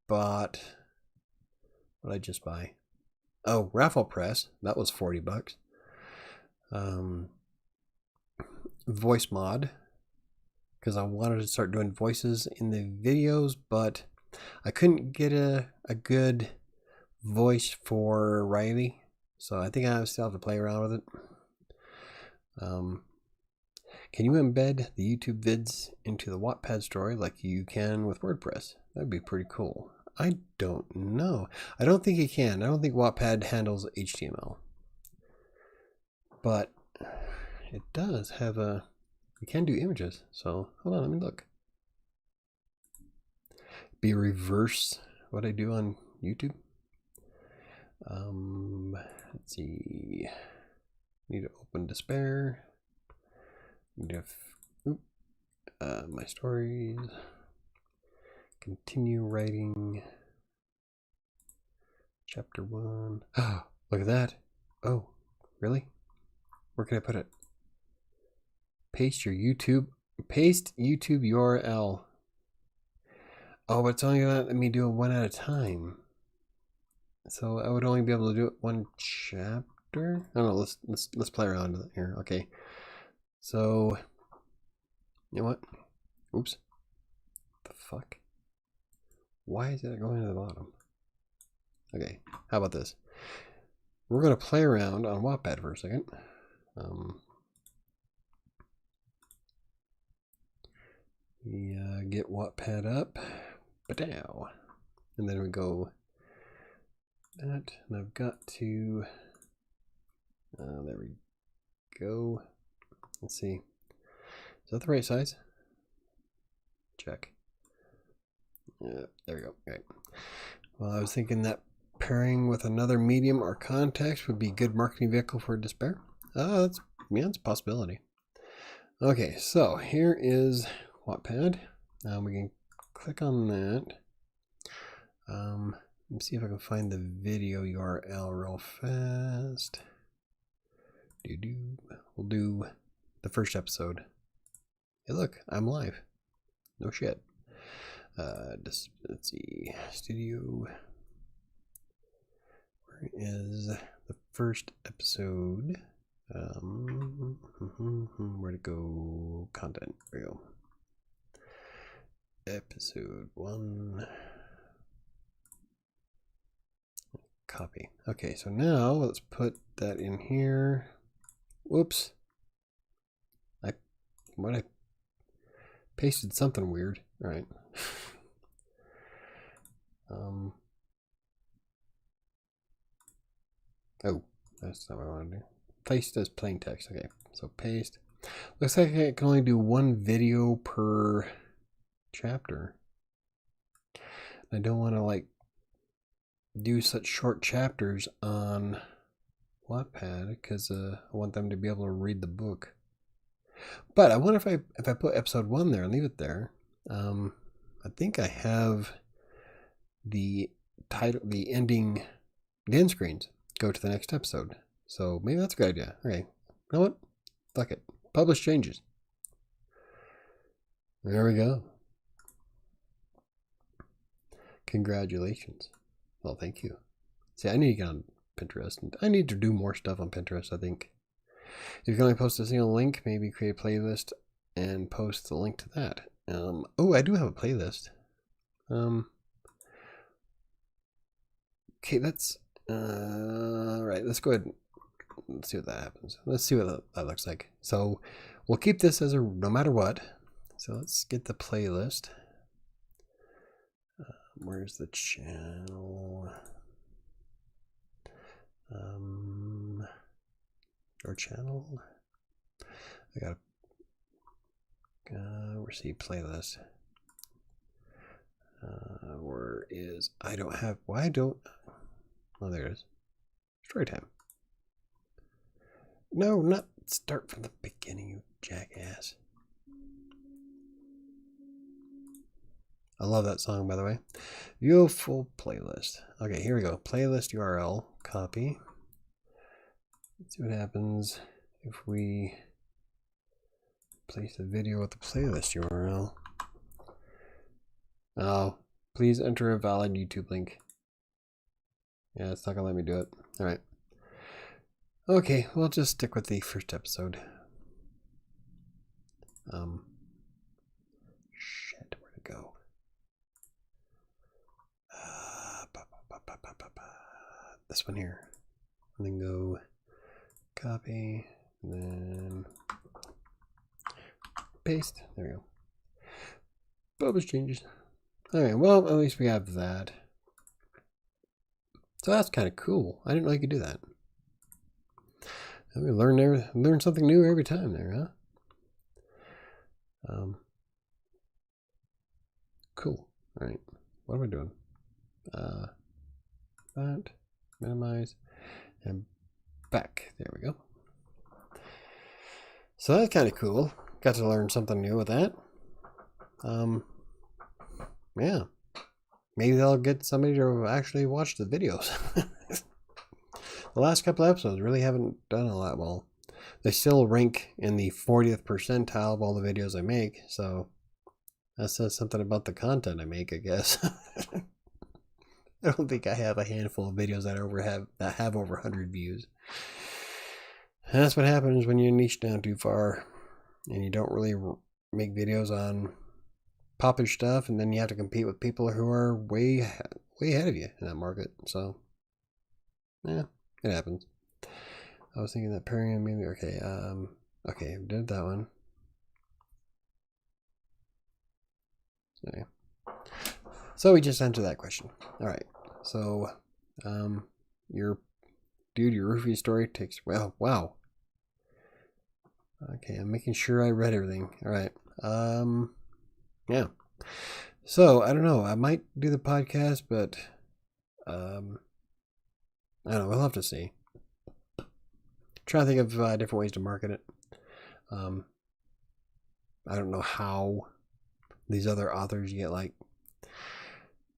bought, what did I just buy? Oh, Raffle Press. That was $40. Voice Mod, because I wanted to start doing voices in the videos, but I couldn't get a good voice for Riley, so I think I still have to play around with it. Can you embed the YouTube vids into the Wattpad story like you can with WordPress? That'd be pretty cool. I don't know. I don't think you can. I don't think Wattpad handles HTML. But it does have you can do images. So hold on, let me look. Be reverse what I do on YouTube. Let's see. Need to open Despair. Need to my stories. Continue writing. Chapter 1. Oh, look at that. Oh, really? Where can I put it? Paste YouTube URL. Oh, but it's only gonna let me do it one at a time. So I would only be able to do it one chapter. I don't know. Let's play around here. Okay. So, you know what? Oops. The fuck? Why is it going to the bottom? Okay. How about this? We're gonna play around on Wattpad for a second. Get Wattpad up, ba-dow, and then we go that, and I've got to, there we go. Let's see, is that the right size? Check. Yeah, there we go. Okay. Well, I was thinking that pairing with another medium or context would be a good marketing vehicle for Despair. It's a possibility. Okay, so here is Wattpad. We can click on that. Let me see if I can find the video URL real fast. We'll do the first episode. Hey, look, I'm live. No shit. Let's see. Studio. Where is the first episode? Where to go? Content. There we go. Episode 1. Copy. Okay, so now let's put that in here. Whoops. I pasted something weird. All right. Oh, that's not what I want to do. Paste as plain text. Okay, so paste. Looks like I can only do one video per chapter. I don't want to like do such short chapters on Wattpad because I want them to be able to read the book. But I wonder if I put episode 1 there and leave it there. I think I have the title, the ending, the end screens go to the next episode. So maybe that's a good idea. Okay, you know what? Fuck it. Publish changes. There we go. Congratulations. Well, thank you. See, I need to get on Pinterest. And I need to do more stuff on Pinterest, I think. If you can only post a single link, maybe create a playlist and post the link to that. Oh, I do have a playlist. Okay, that's... right, let's go ahead. Let's see what that happens. Let's see what that looks like. So we'll keep this as a no matter what. So let's get the playlist. Where's the channel? Or channel? I gotta receive playlist. Where is I don't have why don't oh there it is. Story time. No, not start from the beginning, you jackass. I love that song, by the way. View full playlist. Okay, here we go. Playlist URL, copy. Let's see what happens if we place a video with the playlist URL. Oh, please enter a valid YouTube link. Yeah, it's not gonna let me do it. All right. Okay, we'll just stick with the first episode. Shit, where'd it go? This one here. And then go copy, and then paste. There we go. Publish changes. Alright, well, at least we have that. So that's kind of cool. I didn't know you could do that. And we learn something new every time there, huh? Cool. Alright, what am I doing? That, minimize, and back. There we go. So that's kind of cool. Got to learn something new with that. Yeah. Maybe they'll get somebody to actually watch the videos. The last couple episodes really haven't done a lot well. They still rank in the 40th percentile of all the videos I make, so that says something about the content I make, I guess. I don't think I have a handful of videos that have over 100 views. And that's what happens when you niche down too far and you don't really make videos on popish stuff, and then you have to compete with people who are way ahead of you in that market. So, yeah, it happens. I was thinking that pairing maybe okay. Okay, did that one. Okay. So we just answered that question. All right. So, your roofie story takes wow. Okay, I'm making sure I read everything. All right. Yeah. So I don't know. I might do the podcast, but I don't know. We'll have to see. Trying to think of different ways to market it. I don't know how these other authors get like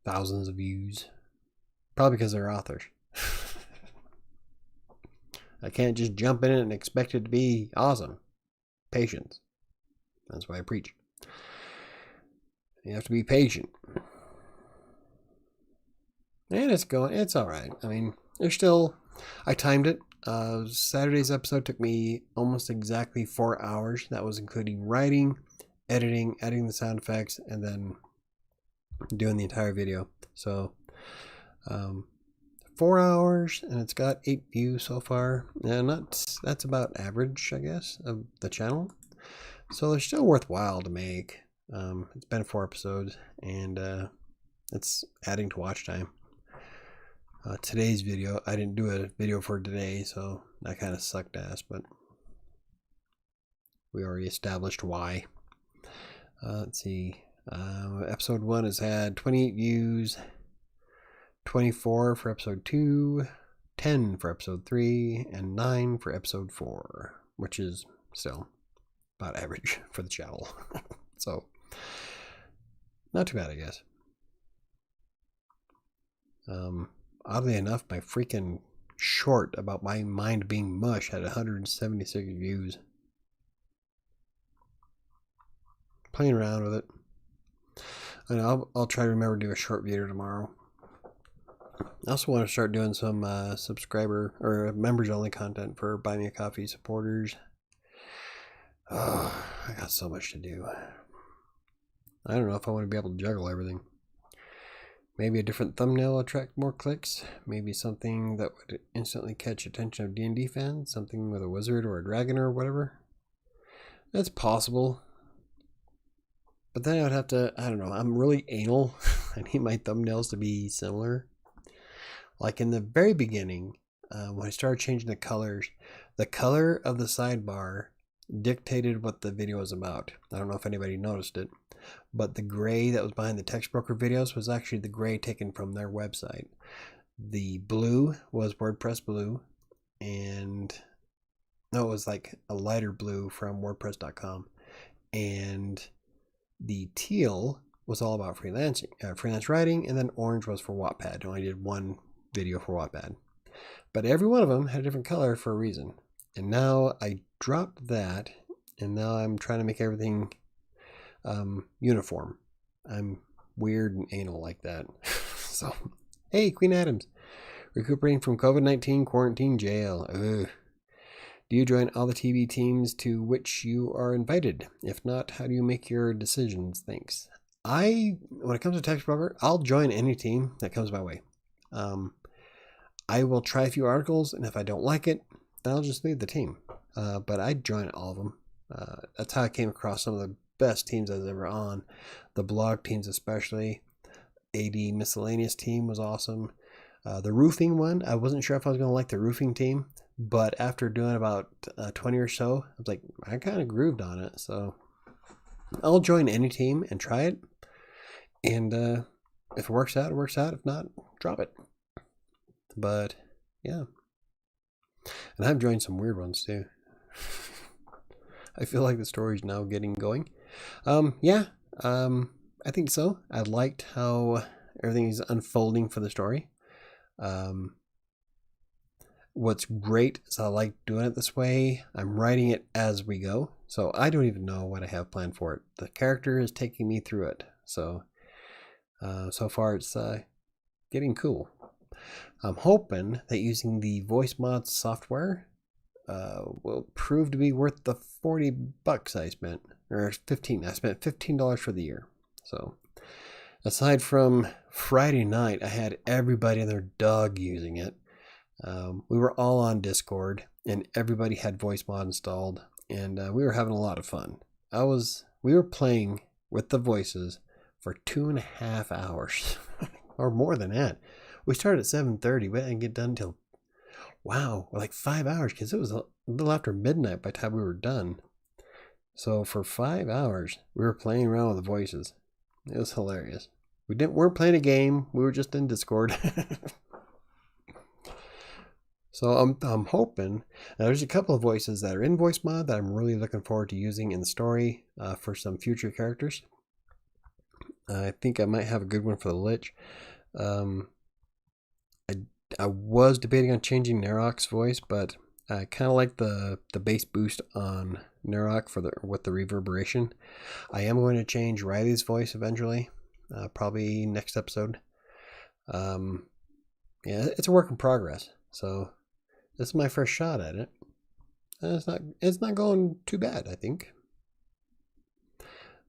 thousands of views. Probably because they're authors. I can't just jump in it and expect it to be awesome. Patience. That's why I preach. You have to be patient. And it's all right. I mean, There's still, I timed it. Saturday's episode took me almost exactly 4 hours. That was including writing, editing, adding the sound effects, and then doing the entire video. So 4 hours, and it's got 8 views so far, and that's about average, I guess, of the channel. So they're still worthwhile to make. It's been 4 episodes, and it's adding to watch time. Today's video, I didn't do a video for today, so that kind of sucked ass, but we already established why. Let's see. Episode 1 has had 28 views, 24 for episode 2, 10 for episode 3, and 9 for episode 4, which is still about average for the channel. So, not too bad, I guess. Oddly enough, my freaking short about my mind being mush had 176 views. Playing around with it. I know I'll try to remember to do a short video tomorrow. I also want to start doing some subscriber or members only content for Buy Me a Coffee supporters. Oh, I got so much to do. I don't know if I want to be able to juggle everything. Maybe a different thumbnail will attract more clicks. Maybe something that would instantly catch attention of D&D fans. Something with a wizard or a dragon or whatever. That's possible. But then I would have to, I don't know, I'm really anal. I need my thumbnails to be similar. Like in the very beginning, when I started changing the colors, the color of the sidebar dictated what the video was about. I don't know if anybody noticed it, but the gray that was behind the text broker videos was actually the gray taken from their website. The blue was WordPress blue, and no, it was like a lighter blue from WordPress.com, and the teal was all about freelance writing, and then orange was for Wattpad. I only did one video for Wattpad, but every one of them had a different color for a reason. And now I dropped that, and now I'm trying to make everything uniform. I'm weird and anal like that. So, hey, Queen Adams, recuperating from COVID-19 quarantine jail. Ugh. Do you join all the TV teams to which you are invited? If not, how do you make your decisions? Thanks. When it comes to text broker, I'll join any team that comes my way. I will try a few articles, and if I don't like it, then I'll just leave the team. But I'd join all of them. That's how I came across some of the best teams I was ever on. The blog teams especially. AD Miscellaneous team was awesome. The roofing one, I wasn't sure if I was going to like the roofing team, but after doing about 20 or so, I was like, I kind of grooved on it. So I'll join any team and try it. And if it works out, it works out. If not, drop it. But yeah. And I've joined some weird ones too. I feel like the story's now getting going. I think so. I liked how everything is unfolding for the story. What's great is I like doing it this way. I'm writing it as we go, so I don't even know what I have planned for it. The character is taking me through it, so far it's getting cool. I'm hoping that using the voice mod software will prove to be worth the $40 I spent, or 15. I spent $15 for the year. So aside from Friday night, I had everybody and their dog using it. We were all on Discord, and everybody had voice mod installed, and we were having a lot of fun. We were playing with the voices for 2.5 hours, or more than that. We started at 7:30. We didn't get done till like 5 hours, because it was a little after midnight by the time we were done. So for 5 hours, we were playing around with the voices. It was hilarious. We weren't playing a game. We were just in Discord. So I'm hoping. Now there's a couple of voices that are in voice mod that I'm really looking forward to using in the story for some future characters. I think I might have a good one for the Lich. I was debating on changing Narok's voice, but I kind of like the bass boost on Narok with the reverberation. I am going to change Riley's voice eventually, probably next episode. yeah, it's a work in progress. So this is my first shot at it. And it's not going too bad, I think.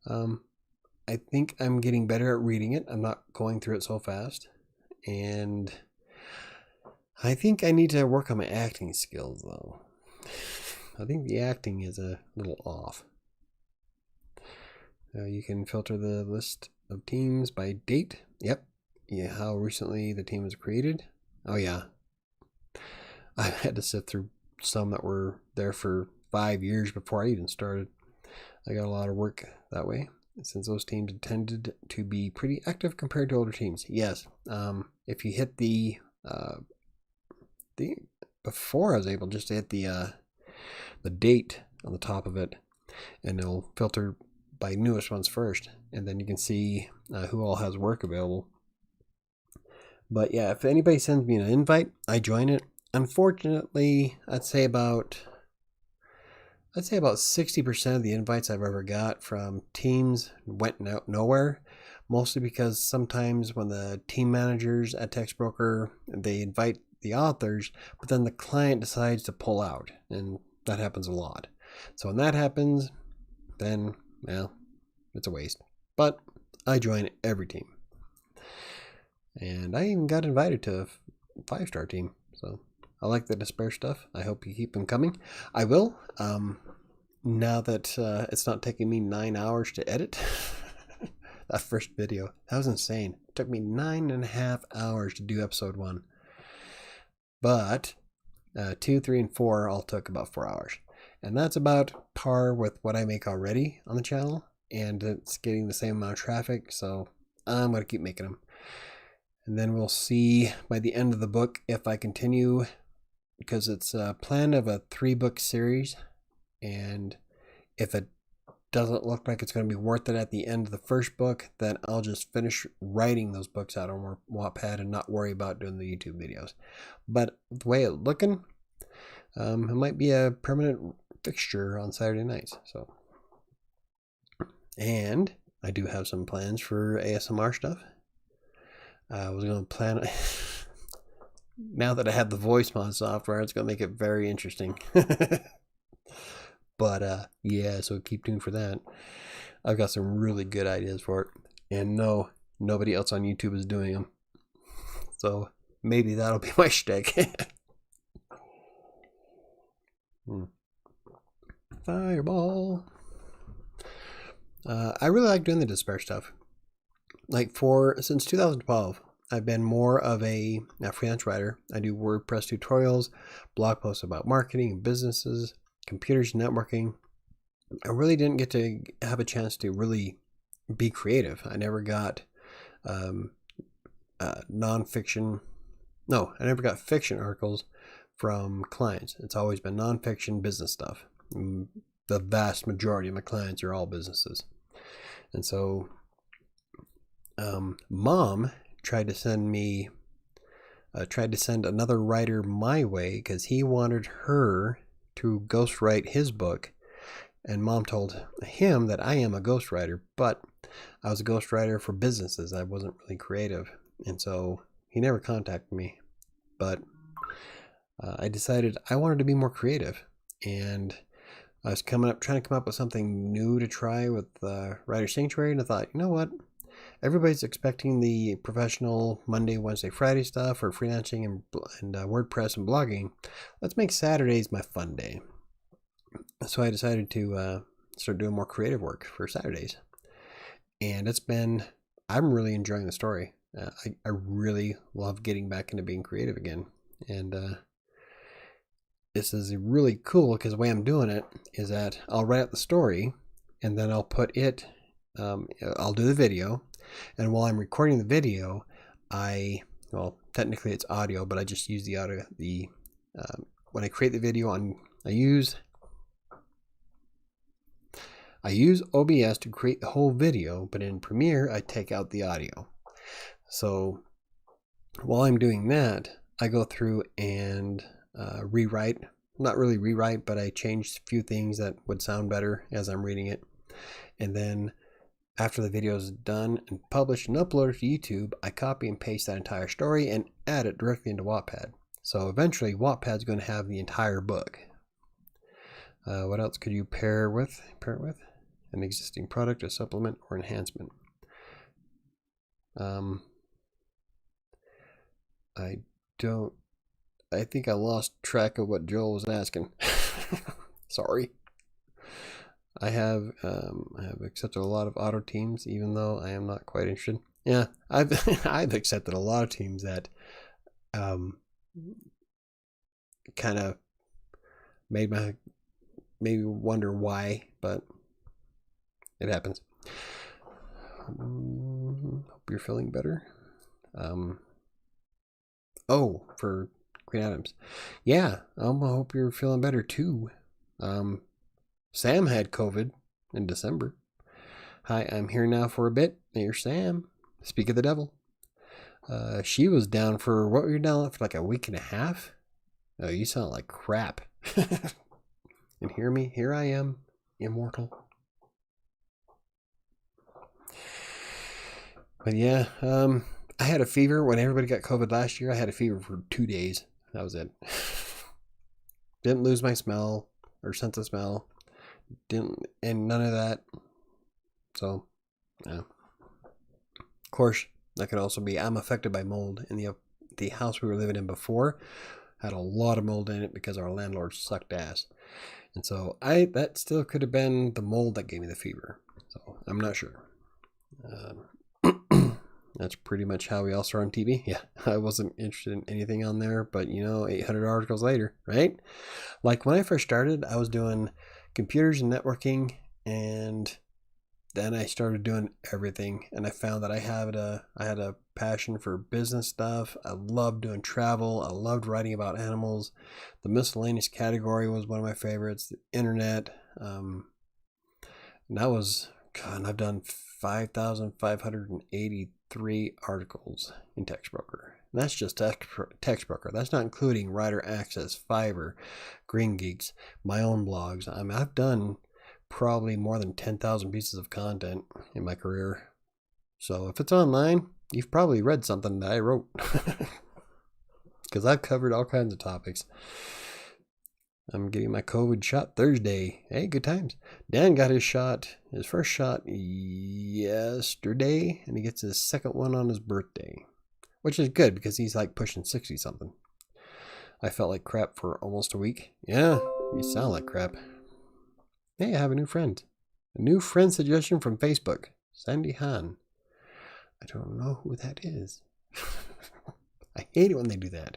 I think I'm getting better at reading it. I'm not going through it so fast. And I think I need to work on my acting skills, though. I think the acting is a little off. You can filter the list of teams by date. Yep. Yeah, how recently the team was created. Oh, yeah. I had to sift through some that were there for 5 years before I even started. I got a lot of work that way, since those teams tended to be pretty active compared to older teams. Yes. If you hit the before I was able just to hit the date on the top of it, and it'll filter by newest ones first, and then you can see who all has work available. But yeah, if anybody sends me an invite, I join it. Unfortunately, I'd say about 60% of the invites I've ever got from teams went out nowhere, mostly because sometimes when the team managers at Textbroker, they invite the authors, but then the client decides to pull out, and that happens a lot. So when that happens, then, well, it's a waste. But I join every team. And I even got invited to a 5-star team. So I like the despair stuff. I hope you keep them coming. I will. Now that it's not taking me 9 hours to edit. That first video, that was insane. It took me 9.5 hours to do episode 1. But 2, 3, and 4 all took about 4 hours. And that's about par with what I make already on the channel. And it's getting the same amount of traffic. So I'm going to keep making them. And then we'll see by the end of the book if I continue, because it's a plan of a 3-book series. And if it doesn't look like it's going to be worth it at the end of the first book, then I'll just finish writing those books out on Wattpad and not worry about doing the YouTube videos. But the way it's looking, it might be a permanent fixture on Saturday nights. So, and I do have some plans for ASMR stuff. I was going to plan. Now that I have the voice mod software, it's going to make it very interesting. But yeah, so keep tuned for that. I've got some really good ideas for it, and no, nobody else on YouTube is doing them. So maybe that'll be my shtick. Fireball. I really like doing the despair stuff. Like since 2012, I've been more of a freelance writer. I do WordPress tutorials, blog posts about marketing and businesses, computers, networking. I really didn't get to have a chance to really be creative. I never got nonfiction. No, I never got fiction articles from clients. It's always been nonfiction business stuff. The vast majority of my clients are all businesses. And so Mom tried to send another writer my way because he wanted her to ghostwrite his book. And Mom told him that I am a ghostwriter, but I was a ghostwriter for businesses. I wasn't really creative. And so he never contacted me. But I decided I wanted to be more creative. And I was trying to come up with something new to try with WriterSanctuary. And I thought, you know what? Everybody's expecting the professional Monday, Wednesday, Friday stuff for freelancing and WordPress and blogging. Let's make Saturdays my fun day. So I decided to start doing more creative work for Saturdays. And I'm really enjoying the story. I really love getting back into being creative again. And this is really cool because the way I'm doing it is that I'll write out the story and then I'll put it, I'll do the video. And while I'm recording the video, well, technically it's audio, but I just use the audio. When I create the video I use OBS to create the whole video, but in Premiere, I take out the audio. So while I'm doing that, I go through and rewrite. Not really rewrite, but I change a few things that would sound better as I'm reading it. And then After the video is done and published and uploaded to YouTube, I copy and paste that entire story and add it directly into Wattpad. So eventually Wattpad's going to have the entire book. What else could you pair it with? An existing product, a supplement, or enhancement. I think I lost track of what Joel was asking. Sorry. I have accepted a lot of auto teams, even though I am not quite interested. Yeah, I've accepted a lot of teams that kind of made me wonder why, but it happens. Hope you're feeling better. Oh, for Queen Adams. Yeah, I hope you're feeling better too. Sam had COVID in December. Hi, I'm here now for a bit. Here's Sam. Speak of the devil. She was down for, what were you down for, like a week and a half? Oh, you sound like crap. And hear me, here I am, immortal. But yeah, I had a fever when everybody got COVID last year. I had a fever for 2 days. That was it. Didn't lose my smell or sense of smell. And none of that. So, yeah. Of course, that could also be I'm affected by mold. In the house we were living in before had a lot of mold in it because our landlord sucked ass. And so that still could have been the mold that gave me the fever. So I'm not sure. That's pretty much how we all saw on TV. Yeah, I wasn't interested in anything on there, but 800 articles later, right? Like when I first started, I was doing computers and networking, and then I started doing everything, and I found that I had a passion for business stuff. I loved doing travel. I loved writing about animals. The miscellaneous category was one of my favorites. The internet, and that was, God, I've done 5,583 articles in TextBroker. And that's just TextBroker. That's not including Writer Access, Fiverr, Green Geeks, my own blogs. I've done probably more than 10,000 pieces of content in my career. So if it's online, you've probably read something that I wrote. Because I've covered all kinds of topics. I'm getting my COVID shot Thursday. Hey, good times. Dan got his first shot yesterday, and he gets his second one on his birthday, which is good because he's like pushing 60 something. I felt like crap for almost a week. Yeah, you sound like crap. Hey, I have a new friend. A new friend suggestion from Facebook. Sandy Han. I don't know who that is. I hate it when they do that.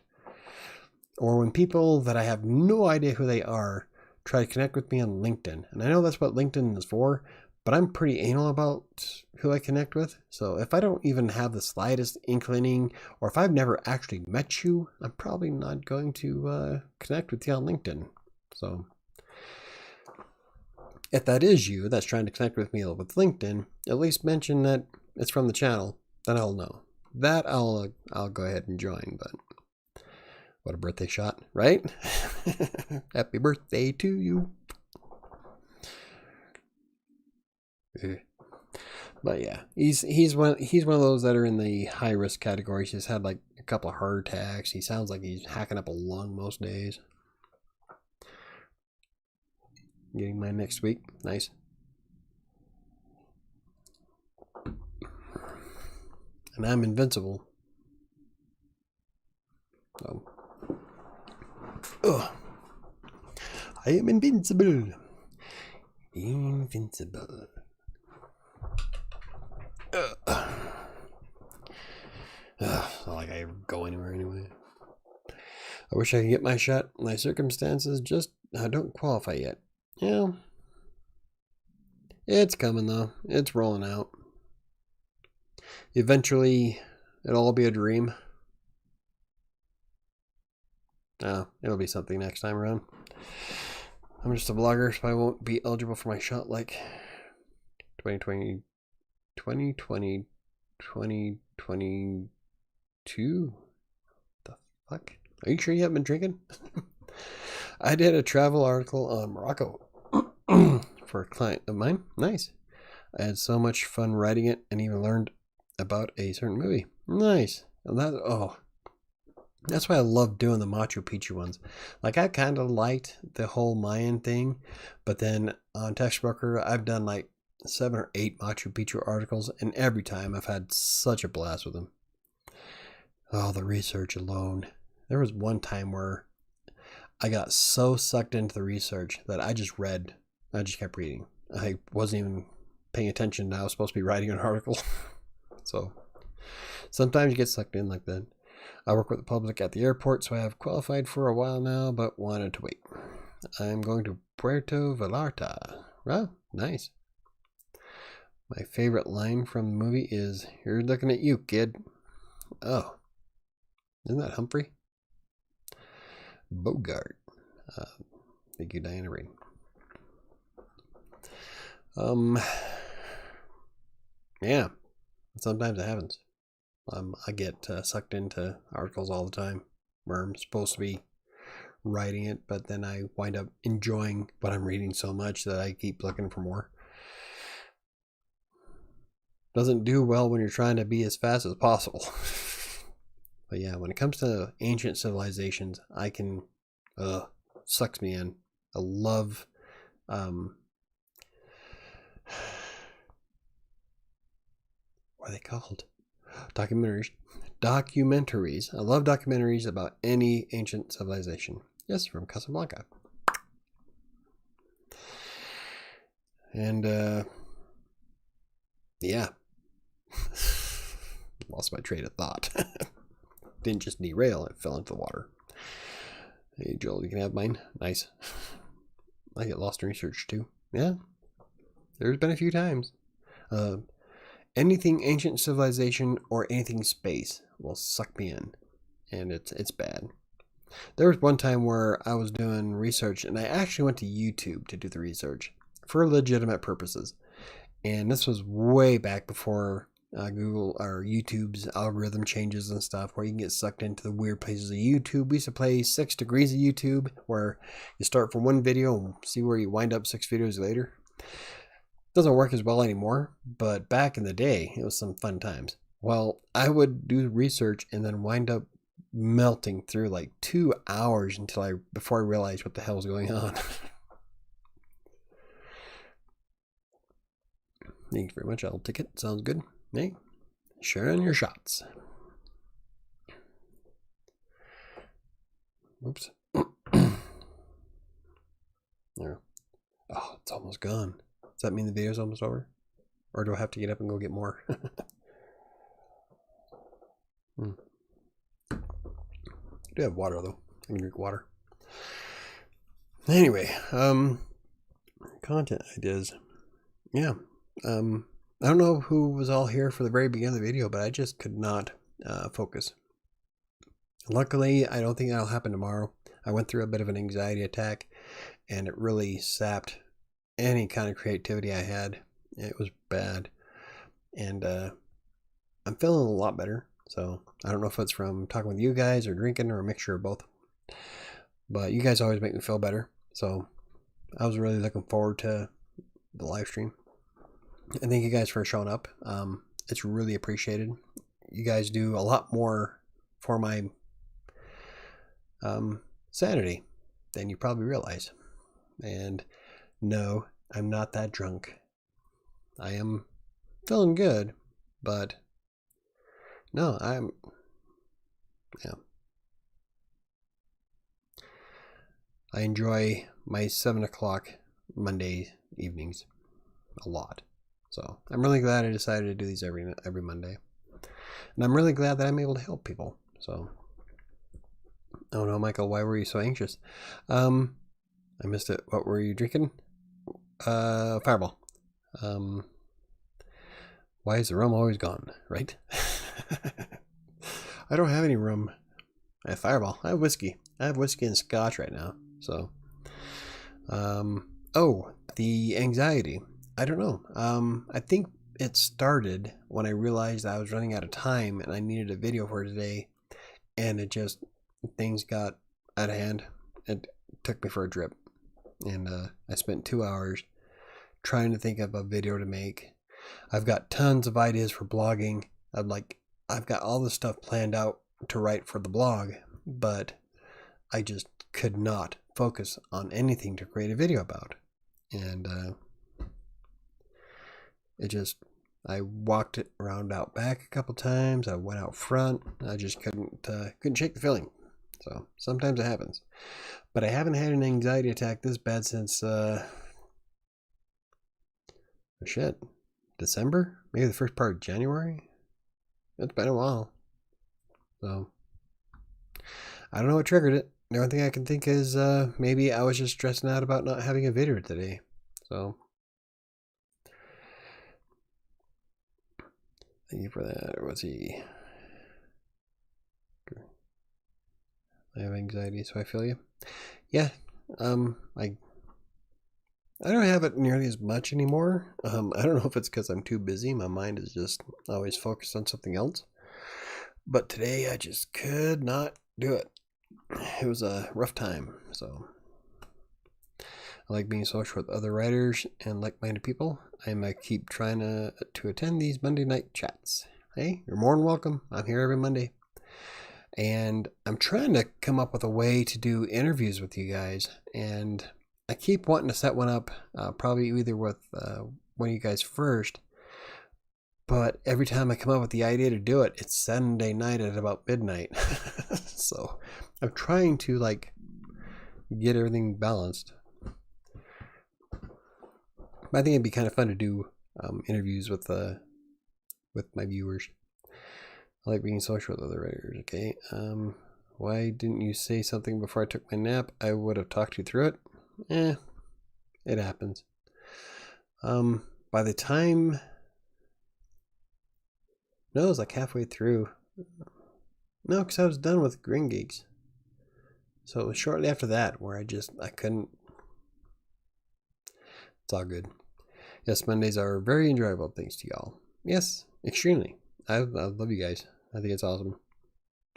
Or when people that I have no idea who they are try to connect with me on LinkedIn. And I know that's what LinkedIn is for, but I'm pretty anal about who I connect with. So if I don't even have the slightest inkling, or if I've never actually met you, I'm probably not going to connect with you on LinkedIn. So if that is you that's trying to connect with me with LinkedIn, at least mention that it's from the channel. Then I'll know. That I'll go ahead and join, but what a birthday shot, right? Happy birthday to you. But yeah, he's one of those that are in the high risk category. He's had like a couple of heart attacks. He sounds like he's hacking up a lung most days. Getting mine next week. Nice. And I'm invincible. So. Ugh. I am invincible. Invincible. Not like I ever go anywhere anyway. I wish I could get my shot. My circumstances just don't qualify yet. Yeah. It's coming though. It's rolling out. Eventually, it'll all be a dream. It'll be something next time around. I'm just a blogger, so I won't be eligible for my shot like 2020, 2022. The fuck? Are you sure you haven't been drinking? I did a travel article on Morocco for a client of mine. Nice. I had so much fun writing it and even learned about a certain movie. Nice. And that's why I love doing the Machu Picchu ones. Like, I kind of liked the whole Mayan thing, but then on Textbroker, I've done like 7 or 8 Machu Picchu articles, and every time I've had such a blast with them. Oh, the research alone. There was one time where I got so sucked into the research that I just kept reading. I wasn't even paying attention. I was supposed to be writing an article. So sometimes you get sucked in like that. I work with the public at the airport, so I have qualified for a while now, but wanted to wait. I'm going to Puerto Vallarta. Wow, nice. My favorite line from the movie is, "You're looking at you, kid." Oh, isn't that Humphrey Bogart? Thank you, Diana Reed. Yeah, sometimes it happens. I get sucked into articles all the time where I'm supposed to be writing it, but then I wind up enjoying what I'm reading so much that I keep looking for more. Doesn't do well when you're trying to be as fast as possible. But yeah, when it comes to ancient civilizations, I can, sucks me in. I love, what are they called? Documentaries. I love documentaries about any ancient civilization. Yes, from Casablanca. And, yeah. Lost my train of thought. Didn't just derail, it fell into the water. Hey, Joel, you can have mine. Nice. I get lost in research too. Yeah. There's been a few times. Anything ancient civilization or anything space will suck me in. And it's bad. There was one time where I was doing research, and I actually went to YouTube to do the research for legitimate purposes. And this was way back before Google or YouTube's algorithm changes and stuff, where you can get sucked into the weird places of YouTube. We used to play 6 Degrees of YouTube, where you start from one video and see where you wind up 6 videos later. Doesn't work as well anymore, but back in the day, it was some fun times. Well, I would do research and then wind up melting through like 2 hours before I realized what the hell was going on. Thank you very much. I'll take it. Sounds good. Hey, sharing your shots. Oops. There. Oh, it's almost gone. Does that mean the video's almost over? Or do I have to get up and go get more? I do have water though. I can drink water. Anyway, content ideas. Yeah. I don't know who was all here for the very beginning of the video, but I just could not focus. Luckily, I don't think that'll happen tomorrow. I went through a bit of an anxiety attack, and it really sapped any kind of creativity I had. It was bad. And I'm feeling a lot better. So I don't know if it's from talking with you guys or drinking or a mixture of both. But you guys always make me feel better. So I was really looking forward to the live stream. And thank you guys for showing up. It's really appreciated. You guys do a lot more for my sanity than you probably realize. And no, I'm not that drunk. I am feeling good, but no, yeah. I enjoy my 7 o'clock Monday evenings a lot. So I'm really glad I decided to do these every Monday. And I'm really glad that I'm able to help people. So, oh no, Michael, why were you so anxious? I missed it. What were you drinking? Fireball. Why is the rum always gone, right? I don't have any rum. I have Fireball. I have whiskey. I have whiskey and scotch right now. So, oh, the anxiety. I don't know. I think it started when I realized I was running out of time and I needed a video for today, and things got out of hand. It took me for a trip, and I spent 2 hours trying to think of a video to make. I've got tons of ideas for blogging. I've got all this stuff planned out to write for the blog, but I just could not focus on anything to create a video about. And I walked it around out back a couple times. I went out front. I just couldn't shake the feeling. So sometimes it happens. But I haven't had an anxiety attack this bad since December? Maybe the first part of January? It's been a while. So I don't know what triggered it. The only thing I can think is maybe I was just stressing out about not having a video today. So thank you for that. Or was he? I have anxiety, so I feel you. Yeah. I don't have it nearly as much anymore. I don't know if it's because I'm too busy. My mind is just always focused on something else. But today I just could not do it. It was a rough time. So I like being social with other writers and like-minded people. I'm going to keep trying to attend these Monday night chats. Hey, you're more than welcome. I'm here every Monday. And I'm trying to come up with a way to do interviews with you guys. And I keep wanting to set one up, probably either with one of you guys first. But every time I come up with the idea to do it, it's Sunday night at about midnight. So I'm trying to get everything balanced. But I think it'd be kind of fun to do interviews with my viewers. I like being social with other writers. Okay. Why didn't you say something before I took my nap? I would have talked you through it. It happens. By the time, no, it was like halfway through. No, because I was done with Green Geeks. So it was shortly after that where I couldn't. It's all good. Yes, Mondays are very enjoyable. Thanks to y'all. Yes, extremely. I love you guys. I think it's awesome.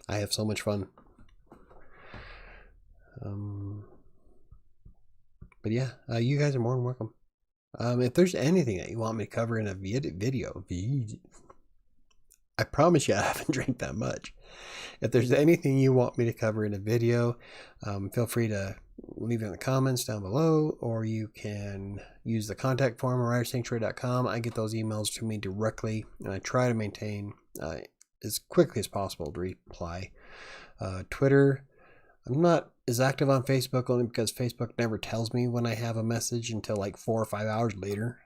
I have so much fun. But yeah, you guys are more than welcome. If there's anything that you want me to cover in a video, I promise you I haven't drank that much. If there's anything you want me to cover in a video, feel free to leave it in the comments down below, or you can use the contact form at WriterSanctuary.com. I get those emails to me directly, and I try to maintain as quickly as possible to reply. Twitter, I'm not as active on Facebook only because Facebook never tells me when I have a message until like 4 or 5 hours later.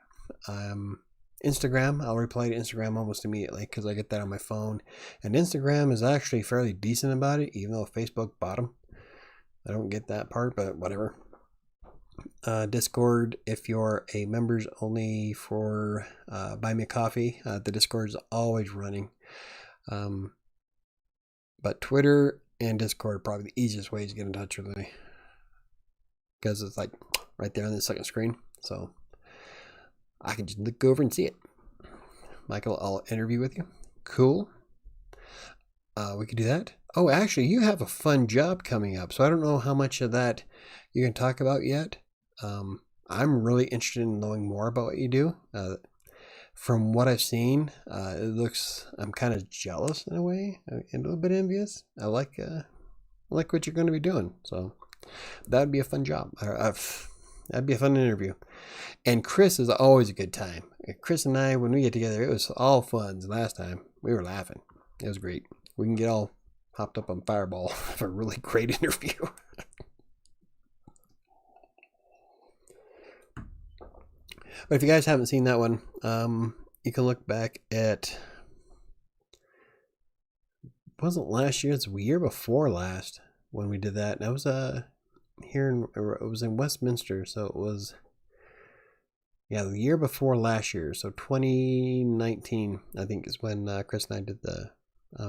Instagram, I'll reply to Instagram almost immediately because I get that on my phone. And Instagram is actually fairly decent about it, even though Facebook bottom. I don't get that part, but whatever. Discord, if you're a members only for Buy Me a Coffee, the Discord is always running. But Twitter and Discord are probably the easiest ways to get in touch with me because it's like right there on the second screen. So I can just go over and see it. Michael, I'll interview with you. Cool. We could do that. Oh, actually, you have a fun job coming up. So I don't know how much of that you can talk about yet. I'm really interested in knowing more about what you do. From what I've seen, it looks, I'm kind of jealous in a way, and a little bit envious. I like what you're going to be doing. So that would be a fun job. That'd be a fun interview. And Chris is always a good time. Chris and I, when we get together, it was all fun. Last time we were laughing. It was great. We can get all hopped up on Fireball for a really great interview. But if you guys haven't seen that one, you can look back at, it wasn't last year, it's the year before last when we did that. And that was it was in Westminster, so it was, yeah, the year before last year. So 2019, I think, is when Chris and I did the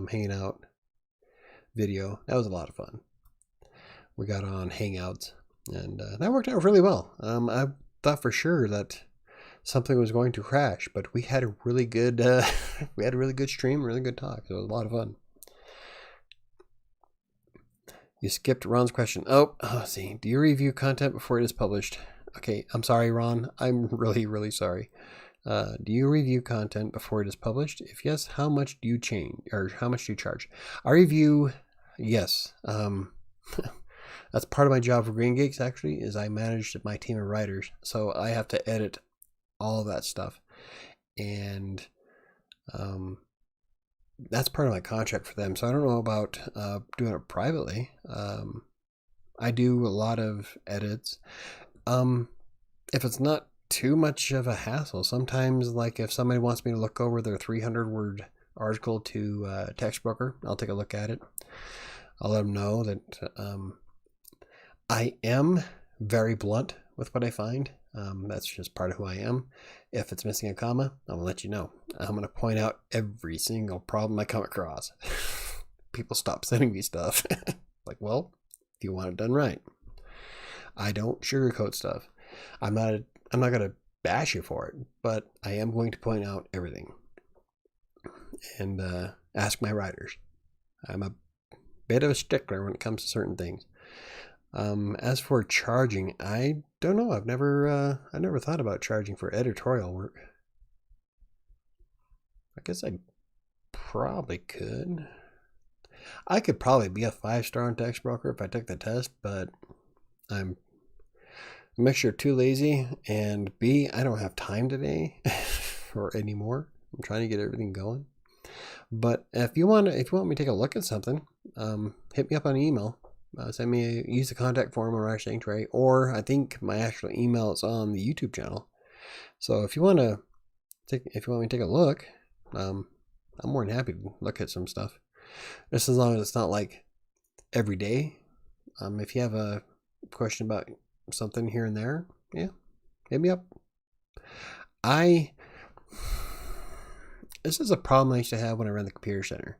hanging out video. That was a lot of fun. We got on Hangouts, and that worked out really well. I thought for sure that something was going to crash, but we had a really good stream, really good talk. So it was a lot of fun. You skipped Ron's question. Let's see. Do you review content before it is published? Okay, I'm sorry, Ron. I'm really, really sorry. Do you review content before it is published? If yes, how much do you charge? I review, yes. That's part of my job for Green Geeks, actually, is I manage my team of writers. So I have to edit all of that stuff. And that's part of my contract for them. So I don't know about doing it privately. I do a lot of edits. If it's not too much of a hassle, sometimes, like if somebody wants me to look over their 300-word article to text broker, I'll take a look at it. I'll let them know that I am very blunt with what I find. That's just part of who I am. If it's missing a comma, I'm gonna let you know. I'm gonna point out every single problem I come across. People stop sending me stuff. Like, well, if you want it done right. I don't sugarcoat stuff. I'm not gonna bash you for it, but I am going to point out everything and ask my writers. I'm a bit of a stickler when it comes to certain things. As for charging, I don't know. I never thought about charging for editorial work. I guess I probably could. I could probably be a 5-star on text broker if I took the test, but I'm a mixture of too lazy and B, I don't have time today or anymore. I'm trying to get everything going. But if you want me to take a look at something, hit me up on email. Use the contact form on WriterSanctuary, or I think my actual email is on the YouTube channel. So if you want me to take a look, I'm more than happy to look at some stuff. Just as long as it's not like every day. If you have a question about something here and there, yeah, hit me up. This is a problem I used to have when I ran the computer center,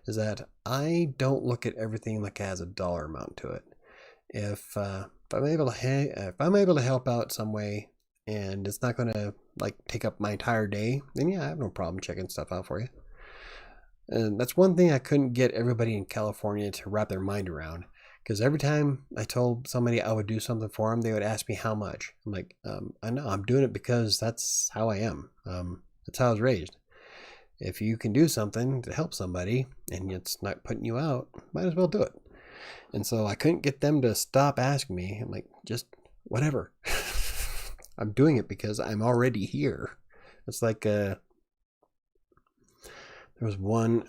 is that I don't look at everything like it has a dollar amount to it. If I'm able to help out some way and it's not going to like take up my entire day, then yeah, I have no problem checking stuff out for you. And that's one thing I couldn't get everybody in California to wrap their mind around, because every time I told somebody I would do something for them, they would ask me how much. I'm like, I know I'm doing it because that's how I am. That's how I was raised. If you can do something to help somebody and it's not putting you out, might as well do it. And so I couldn't get them to stop asking me. I'm like, just whatever. I'm doing it because I'm already here. It's like there was one,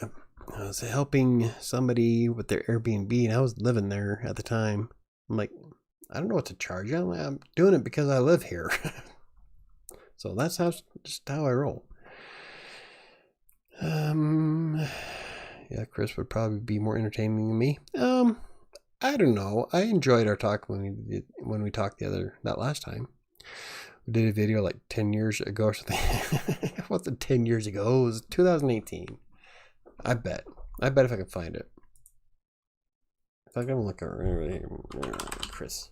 I was helping somebody with their Airbnb and I was living there at the time. I'm like, I don't know what to charge you. I'm doing it because I live here. So that's just how I roll. Yeah, Chris would probably be more entertaining than me. I don't know. I enjoyed our talk when we talked that last time. We did a video like 10 years ago or something. What's it, 10 years ago? It was 2018. I bet if I can find it. If I can look at Chris.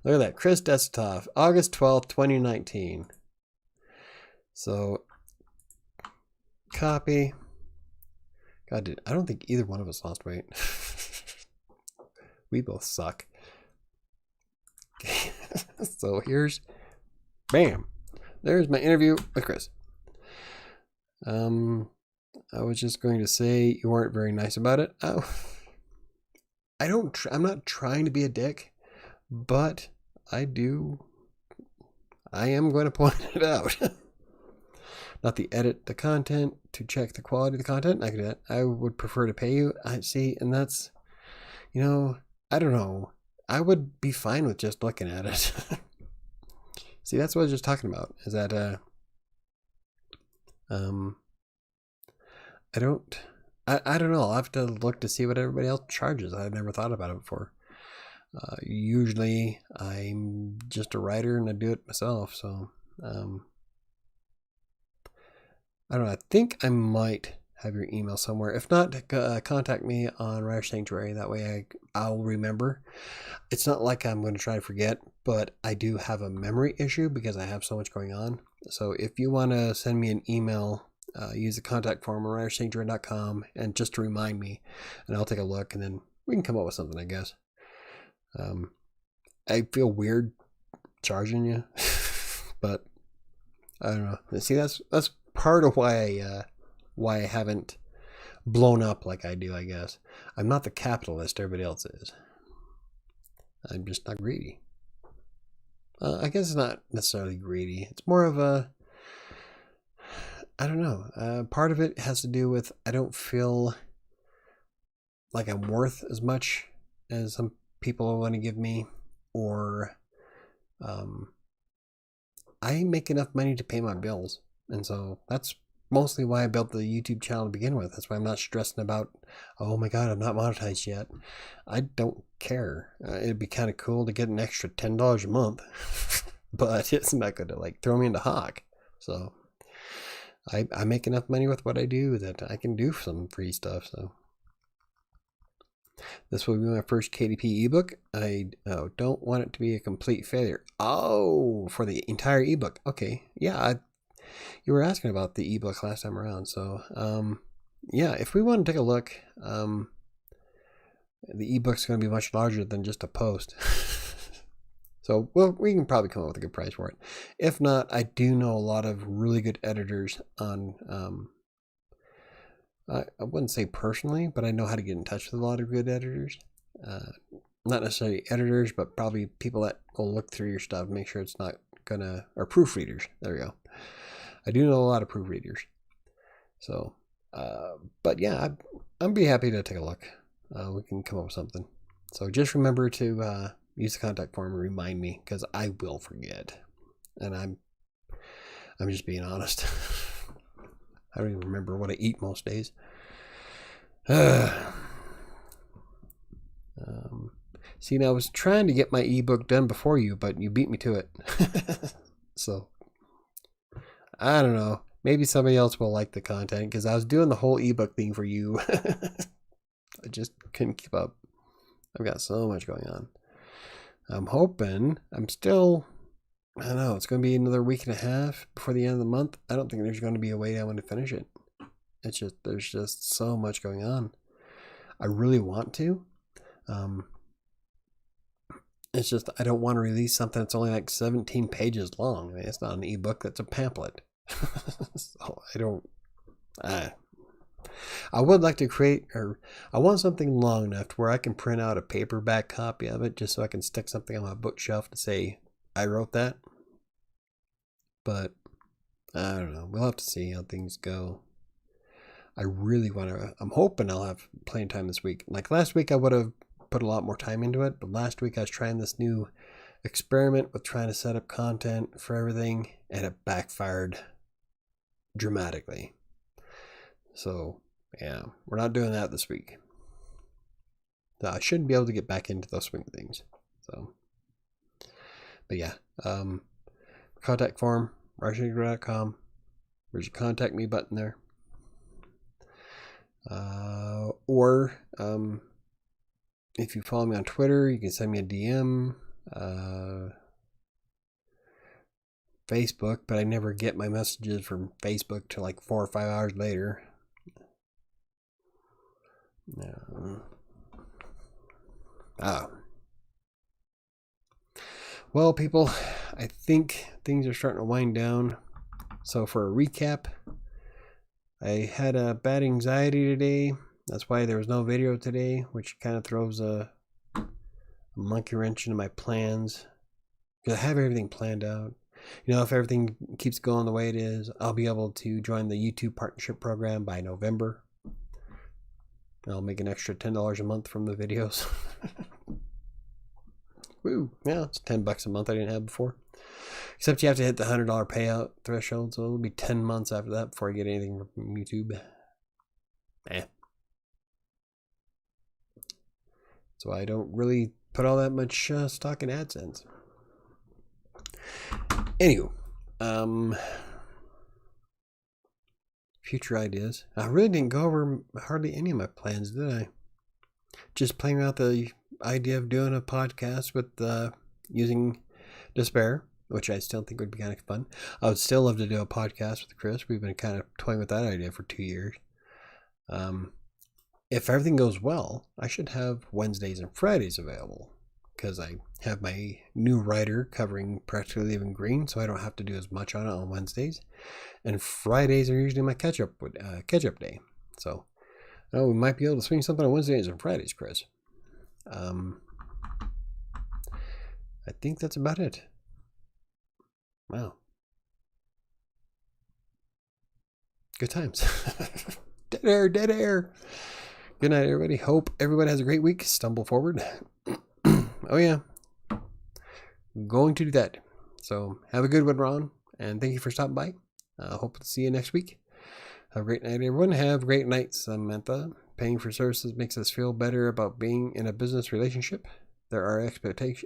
Look at that. Chris Desktop, August 12th, 2019. So copy. God, I don't think either one of us lost weight. We both suck. So here's, bam, there's my interview with Chris. I was just going to say you weren't very nice about it. Oh, I'm not trying to be a dick, but I am going to point it out. Not to edit the content, to check the quality of the content. I could do that. I would prefer to pay you. I see, and that's, I don't know. I would be fine with just looking at it. See, that's what I was just talking about. Is that I don't know. I'll have to look to see what everybody else charges. I've never thought about it before. Usually I'm just a writer and I do it myself. So I don't know. I think I might have your email somewhere. If not, contact me on WriterSanctuary. That way I'll remember. It's not like I'm going to try to forget, but I do have a memory issue because I have so much going on. So if you want to send me an email, use the contact form on WriterSanctuary.com and just to remind me, and I'll take a look and then we can come up with something, I guess. I feel weird charging you, but I don't know. See, that's part of why I haven't blown up like I do, I guess. I'm not the capitalist everybody else is. I'm just not greedy. I guess it's not necessarily greedy. It's more of a, I don't know. Part of it has to do with I don't feel like I'm worth as much as some people want to give me, or I make enough money to pay my bills. And so that's mostly why I built the YouTube channel to begin with. That's why I'm not stressing about, oh my God, I'm not monetized yet. I don't care. It'd be kind of cool to get an extra $10 a month, but it's not going to like throw me into hock. So I make enough money with what I do that I can do some free stuff. So this will be my first KDP ebook. I don't want it to be a complete failure. Oh, for the entire ebook. Okay. Yeah, you were asking about the ebook last time around. So, yeah, if we want to take a look, the ebook's going to be much larger than just a post. So, well, we can probably come up with a good price for it. If not, I do know a lot of really good editors on, I wouldn't say personally, but I know how to get in touch with a lot of good editors. Not necessarily editors, but probably people that will look through your stuff, make sure it's not gonna, or proofreaders. There we go. I do know a lot of proofreaders. So, but yeah, I'd be happy to take a look. We can come up with something. So just remember to use the contact form and remind me, because I will forget. And I'm just being honest. I don't even remember what I eat most days. See, now I was trying to get my ebook done before you, but you beat me to it. So, I don't know. Maybe somebody else will like the content, because I was doing the whole ebook thing for you. I just couldn't keep up. I've got so much going on. I'm hoping, I don't know, it's going to be another week and a half before the end of the month. I don't think there's going to be a way I'm going to finish it. There's just so much going on. I really want to. It's just, I don't want to release something that's only like 17 pages long. I mean, it's not an ebook, that's a pamphlet. So I would like to create, or I want something long enough to where I can print out a paperback copy of it, just so I can stick something on my bookshelf to say, I wrote that. But I don't know. We'll have to see how things go. I really want to, I'm hoping I'll have plenty of time this week. Like last week, I would have put a lot more time into it, but last week I was trying this new experiment with trying to set up content for everything, and it backfired dramatically. So yeah, we're not doing that this week. So I shouldn't be able to get back into those swing of things. So, but yeah, contact form, writersanctuary.com. There's a contact me button there. Or if you follow me on Twitter, you can send me a DM. Facebook, but I never get my messages from Facebook till like 4 or 5 hours later. Well, people, I think things are starting to wind down. So for a recap, I had a bad anxiety today. That's why there was no video today, which kind of throws a monkey wrench into my plans. Because I have everything planned out. You know, if everything keeps going the way it is, I'll be able to join the YouTube partnership program by November. I'll make an extra $10 a month from the videos. Woo! Yeah, it's $10 a month I didn't have before. Except you have to hit the $100 payout threshold, so it'll be 10 months after that before I get anything from YouTube. So I don't really put all that much stock in AdSense. Anywho, future ideas. I really didn't go over hardly any of my plans, did I? Just playing out the idea of doing a podcast with using Despair, which I still think would be kind of fun. I would still love to do a podcast with Chris. We've been kind of toying with that idea for 2 years. If everything goes well, I should have Wednesdays and Fridays available. because I have my new writer covering Practically Living Green, so I don't have to do as much on it on Wednesdays. And Fridays are usually my catch-up day. So, we might be able to swing something on Wednesdays and Fridays, Chris. I think that's about it. Wow. Good times. Dead air, dead air. Good night, everybody. Hope everybody has a great week. Stumble forward. Oh, yeah. Going to do that. So have a good one, Ron. And thank you for stopping by. Hope to see you next week. Have a great night, everyone. Have a great night, Samantha. Paying for services makes us feel better about being in a business relationship. There are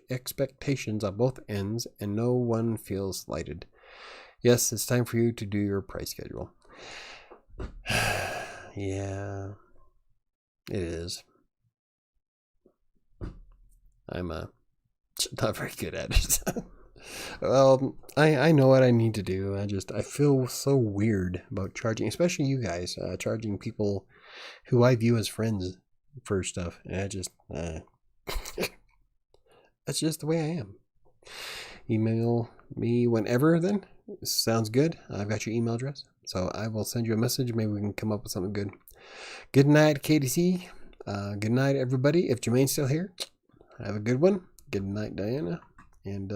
expectations on both ends, and no one feels slighted. Yes, it's time for you to do your price schedule. Yeah, it is. I'm not very good at it. Well, I know what I need to do. I feel so weird about charging, especially you guys, charging people who I view as friends for stuff. And that's just the way I am. Email me whenever then. Sounds good. I've got your email address. So I will send you a message. Maybe we can come up with something good. Good night, KDC. Good night, everybody. If Jermaine's still here, have a good one. Good night, Diana. And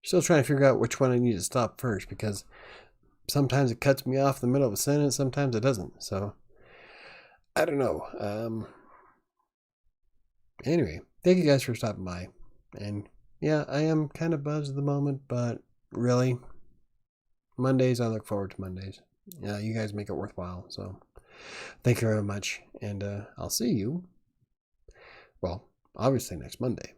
still trying to figure out which one I need to stop first, because sometimes it cuts me off in the middle of a sentence, sometimes it doesn't. So I don't know. Anyway, thank you guys for stopping by. And yeah, I am kind of buzzed at the moment, but really, Mondays, I look forward to Mondays. You guys make it worthwhile. So thank you very much. And I'll see you, well, obviously next Monday.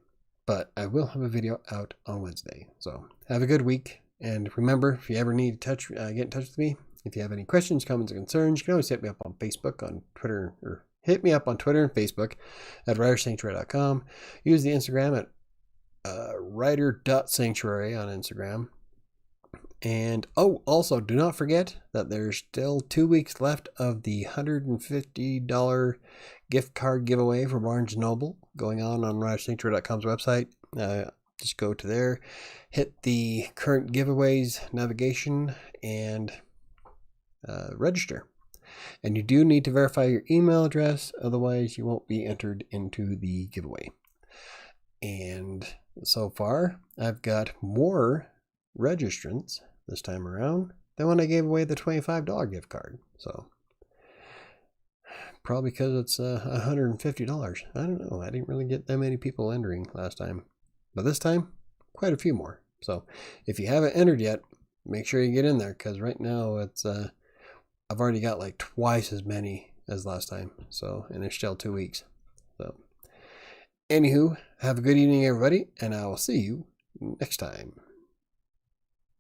But I will have a video out on Wednesday. So have a good week. And remember, if you ever need to get in touch with me, if you have any questions, comments, or concerns, you can always hit me up on Facebook, on Twitter, or hit me up on Twitter and Facebook at WriterSanctuary.com. Use the Instagram at writer.sanctuary on Instagram. And also do not forget that there's still 2 weeks left of the $150 gift card giveaway for Barnes & Noble going on WriterSanctuary.com's website. Just go to there, hit the current giveaways navigation, and register. And you do need to verify your email address, otherwise you won't be entered into the giveaway. And so far, I've got more registrants this time around than when I gave away the $25 gift card. So probably because it's $150. I don't know. I didn't really get that many people entering last time. But this time, quite a few more. So if you haven't entered yet, make sure you get in there, because right now it's I've already got like twice as many as last time. So, and there's still 2 weeks. So anywho, have a good evening, everybody, and I will see you next time.